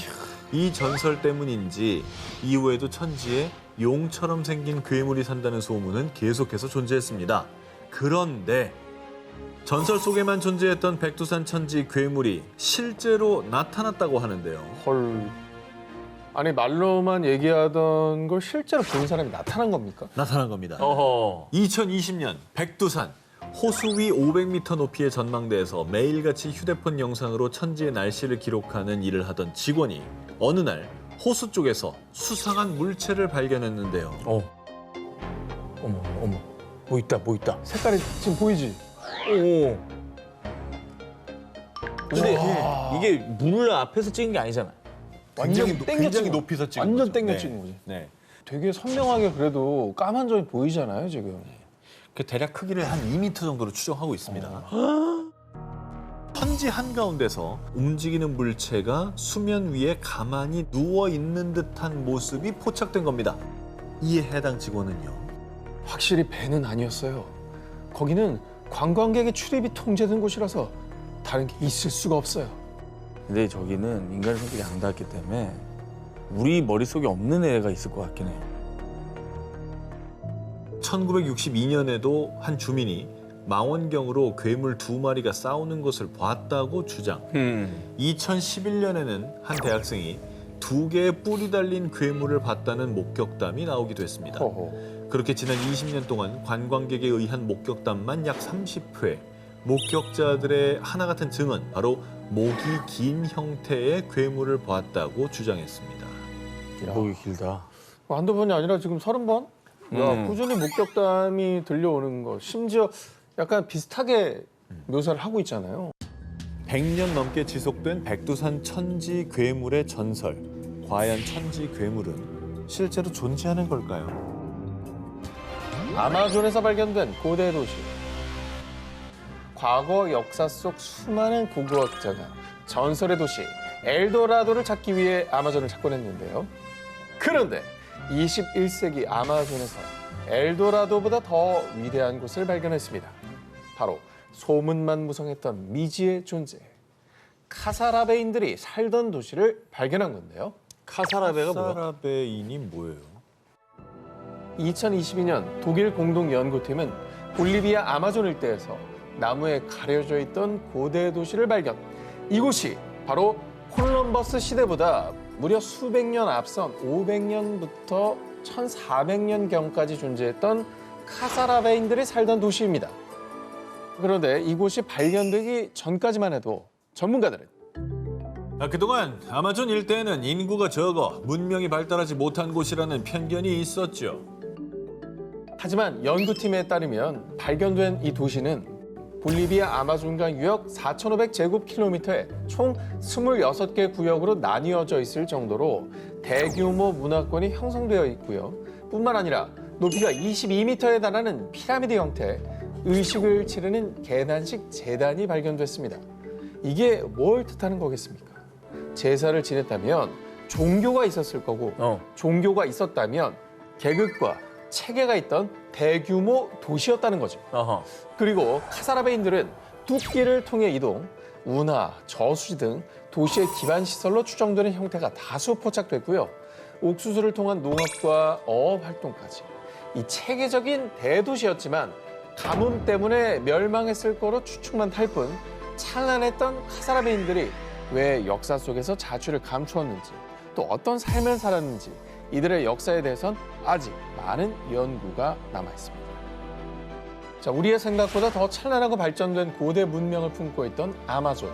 이 전설 때문인지 이후에도 천지에 용처럼 생긴 괴물이 산다는 소문은 계속해서 존재했습니다. 그런데 전설 속에만 존재했던 백두산 천지 괴물이 실제로 나타났다고 하는데요. 헐. 아니 말로만 얘기하던 걸 실제로 본 사람이 나타난 겁니까? 나타난 겁니다. 어허. 2020년 백두산 호수 위 500m 높이의 전망대에서 매일같이 휴대폰 영상으로 천지의 날씨를 기록하는 일을 하던 직원이 어느 날 호수 쪽에서 수상한 물체를 발견했는데요. 어머. 뭐 있다. 색깔이 지금 보이지? 오. 근데 이게 물 앞에서 찍은 게 아니잖아. 굉장히, 땡겨 굉장히 찍은 높이서 찍은 완전 거죠. 땡겨 네. 찍은 거지. 네. 되게 선명하게 그래도 까만 점이 보이잖아요 지금. 그 대략 크기를 한 2m 정도로 추정하고 있습니다. 천지 한가운데서 움직이는 물체가 수면 위에 가만히 누워 있는 듯한 모습이 포착된 겁니다. 이에 해당 직원은요. 확실히 배는 아니었어요. 거기는 관광객의 출입이 통제된 곳이라서 다른 게 있을 수가 없어요. 근데 저기는 인간의 성격이 안 닿았기 때문에 우리 머릿속에 없는 애가 있을 것 같긴 해. 1962년에도 한 주민이 망원경으로 괴물 2마리가 싸우는 것을 봤다고 주장. 2011년에는 한 대학생이 2개의 뿔이 달린 괴물을 봤다는 목격담이 나오기도 했습니다. 그렇게 지난 20년 동안 관광객에 의한 목격담만 약 30회. 목격자들의 하나 같은 증언, 바로 목이 긴 형태의 괴물을 보았다고 주장했습니다. 목이 길다. 한두 번이 아니라 지금 30번? 야, 꾸준히 목격담이 들려오는 거. 심지어 약간 비슷하게 묘사를 하고 있잖아요. 100년 넘게 지속된 백두산 천지 괴물의 전설. 과연 천지 괴물은 실제로 존재하는 걸까요? 아마존에서 발견된 고대 도시. 과거 역사 속 수많은 고고학자가 전설의 도시 엘도라도를 찾기 위해 아마존을 찾곤 했는데요. 그런데 21세기 아마존에서 엘도라도보다 더 위대한 곳을 발견했습니다. 바로 소문만 무성했던 미지의 존재. 카사라베인들이 살던 도시를 발견한 건데요. 카사라베가 뭐야? 카사라베인이 뭐예요? 2022년 독일 공동연구팀은 볼리비아 아마존 일대에서 나무에 가려져 있던 고대 도시를 발견. 이곳이 바로 콜럼버스 시대보다 무려 수백 년 앞선 500년부터 1400년경까지 존재했던 카사라베인들이 살던 도시입니다. 그런데 이곳이 발견되기 전까지만 해도 전문가들은 그동안 아마존 일대에는 인구가 적어 문명이 발달하지 못한 곳이라는 편견이 있었죠. 하지만 연구팀에 따르면 발견된 이 도시는 볼리비아 아마존강 유역 4,500제곱킬로미터에 총 26개 구역으로 나뉘어져 있을 정도로 대규모 문화권이 형성되어 있고요. 뿐만 아니라 높이가 22m에 달하는 피라미드 형태, 의식을 치르는 계단식 제단이 발견됐습니다. 이게 뭘 뜻하는 거겠습니까? 제사를 지냈다면 종교가 있었을 거고 종교가 있었다면 계급과 체계가 있던 대규모 도시였다는 거죠. 어허. 그리고 카사라베인들은 뚝길을 통해 이동, 운하, 저수지 등 도시의 기반 시설로 추정되는 형태가 다수 포착됐고요. 옥수수를 통한 농업과 어업 활동까지. 이 체계적인 대도시였지만 가뭄 때문에 멸망했을 거로 추측만 할 뿐 창안했던 카사라베인들이 왜 역사 속에서 자취를 감추었는지 또 어떤 삶을 살았는지 이들의 역사에 대해선 아직 많은 연구가 남아 있습니다. 자, 우리의 생각보다 더 찬란하고 발전된 고대 문명을 품고 있던 아마존,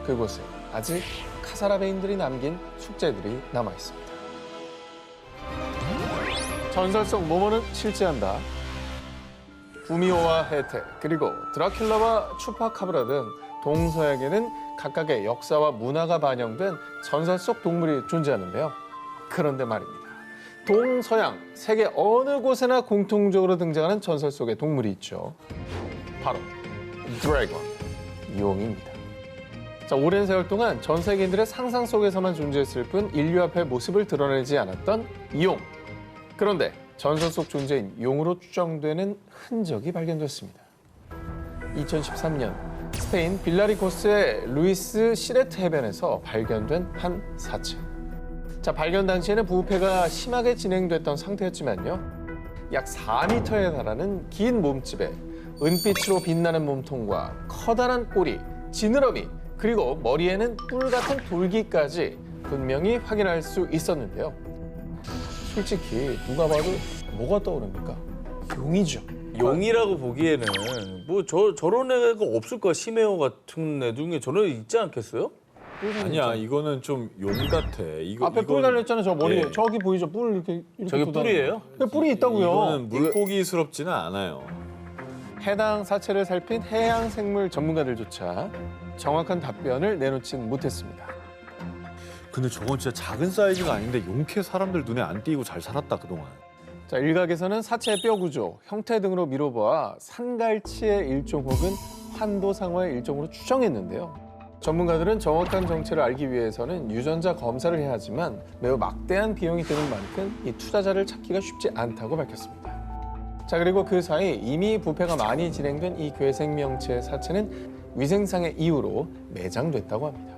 그곳에 아직 카사라베인들이 남긴 숙제들이 남아 있습니다. 전설 속 모모는 실제한다. 구미호와 해태, 그리고 드라큘라와 추파카브라 등 동서양에는 각각의 역사와 문화가 반영된 전설 속 동물이 존재하는데요. 그런데 말입니다. 동서양, 세계 어느 곳에나 공통적으로 등장하는 전설 속의 동물이 있죠. 바로 드래곤, 용입니다. 자, 오랜 세월 동안 전 세계인들의 상상 속에서만 존재했을 뿐 인류 앞에 모습을 드러내지 않았던 용. 그런데 전설 속 존재인 용으로 추정되는 흔적이 발견됐습니다. 2013년 스페인 빌라리코스의 루이스 시레트 해변에서 발견된 한 사체. 자, 발견 당시에는 부패가 심하게 진행됐던 상태였지만요. 약 4m에 달하는 긴 몸집에 은빛으로 빛나는 몸통과 커다란 꼬리, 지느러미, 그리고 머리에는 뿔 같은 돌기까지 분명히 확인할 수 있었는데요. 솔직히 누가 봐도 뭐가 떠오릅니까? 용이죠. 용이라고 보기에는 뭐 저런 애가 없을 거야. 심해어 같은 애 중에 저런 애 있지 않겠어요? 아니야, 이거는 좀 용 같아. 앞에 뿔 달렸잖아요, 저 머리에. 예. 저기 보이죠? 뿔 이렇게 저게 돋아있는 뿔이에요? 거. 뿔이 있다고요. 이거는 물고기스럽지는 않아요. 해당 사체를 살핀 해양생물 전문가들조차 정확한 답변을 내놓진 못했습니다. 근데 저건 진짜 작은 사이즈가 아닌데 용케 사람들 눈에 안 띄고 잘 살았다, 그동안. 자, 일각에서는 사체의 뼈 구조, 형태 등으로 미뤄보아 산갈치의 일종 혹은 환도상어의 일종으로 추정했는데요. 전문가들은 정확한 정체를 알기 위해서는 유전자 검사를 해야 하지만 매우 막대한 비용이 드는 만큼 이 투자자를 찾기가 쉽지 않다고 밝혔습니다. 자, 그리고 그 사이 이미 부패가 많이 진행된 이 괴생명체의 사체는 위생상의 이유로 매장됐다고 합니다.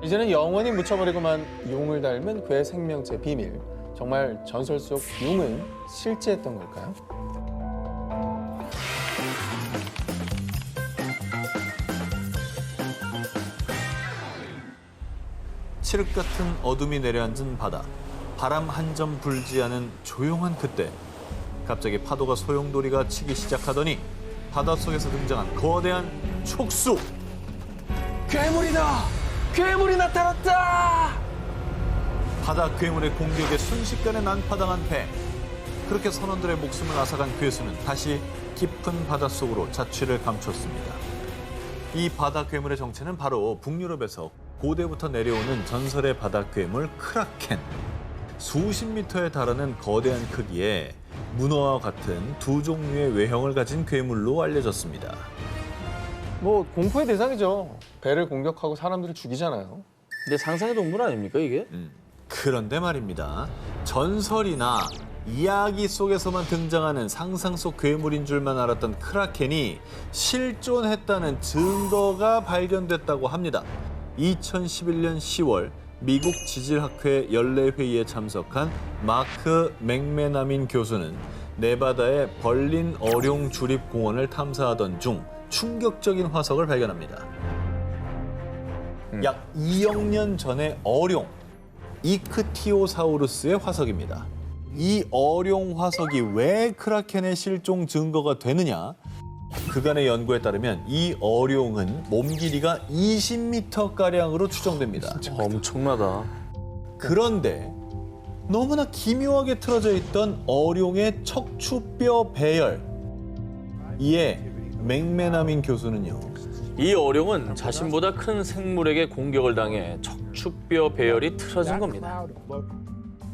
이제는 영원히 묻혀버리고만 용을 닮은 괴생명체 비밀. 정말 전설 속 용은 실제했던 걸까요? 칠흑 같은 어둠이 내려앉은 바다. 바람 한 점 불지 않은 조용한 그때. 갑자기 파도가 소용돌이가 치기 시작하더니 바닷속에서 등장한 거대한 촉수. 괴물이다! 괴물이 나타났다! 바다 괴물의 공격에 순식간에 난파당한 배. 그렇게 선원들의 목숨을 앗아간 괴수는 다시 깊은 바닷속으로 자취를 감췄습니다. 이 바다 괴물의 정체는 바로 북유럽에서 고대부터 내려오는 전설의 바다 괴물 크라켄. 수십 미터에 달하는 거대한 크기에 문어와 같은 두 종류의 외형을 가진 괴물로 알려졌습니다. 뭐 공포의 대상이죠. 배를 공격하고 사람들을 죽이잖아요. 근데 상상의 동물 아닙니까 이게? 그런데 말입니다. 전설이나 이야기 속에서만 등장하는 상상 속 괴물인 줄만 알았던 크라켄이 실존했다는 증거가 발견됐다고 합니다. 2011년 10월 미국 지질학회 연례회의에 참석한 마크 맥메나민 교수는 네바다의 벌린 어룡 주립공원을 탐사하던 중 충격적인 화석을 발견합니다. 약 2억 년 전의 어룡, 이크티오사우루스의 화석입니다. 이 어룡 화석이 왜 크라켄의 실종 증거가 되느냐? 그간의 연구에 따르면 이 어룡은 몸 길이가 20m가량으로 추정됩니다. 엄청나다. 그런데 너무나 기묘하게 틀어져 있던 어룡의 척추뼈 배열. 이에 맥메나민 교수는요. 이 어룡은 자신보다 큰 생물에게 공격을 당해 척추뼈 배열이 틀어진 겁니다.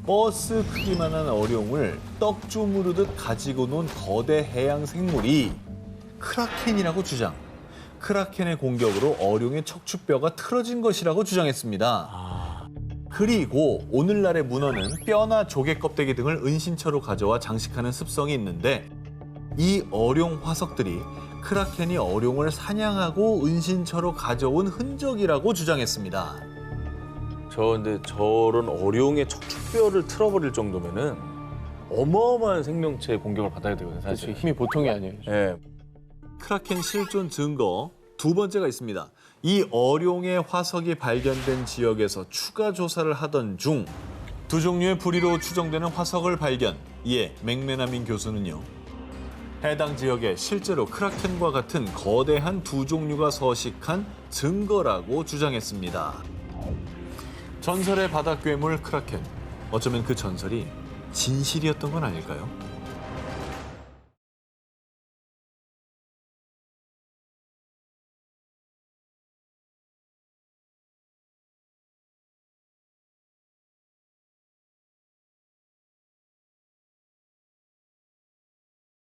버스 크기만한 어룡을 떡주무르듯 가지고 논 거대 해양 생물이 크라켄이라고 주장. 크라켄의 공격으로 어룡의 척추뼈가 틀어진 것이라고 주장했습니다. 그리고 오늘날의 문어는 뼈나 조개 껍데기 등을 은신처로 가져와 장식하는 습성이 있는데 이 어룡 화석들이 크라켄이 어룡을 사냥하고 은신처로 가져온 흔적이라고 주장했습니다. 근데 저런 어룡의 척추뼈를 틀어버릴 정도면은 어마어마한 생명체의 공격을 받아야 되거든요, 사실. 힘이 보통이 아니에요. 예. 크라켄 실존 증거 두 번째가 있습니다. 이 어룡의 화석이 발견된 지역에서 추가 조사를 하던 중 두 종류의 부리로 추정되는 화석을 발견. 이에 맥메나민 교수는요. 해당 지역에 실제로 크라켄과 같은 거대한 두 종류가 서식한 증거라고 주장했습니다. 전설의 바다 괴물 크라켄. 어쩌면 그 전설이 진실이었던 건 아닐까요?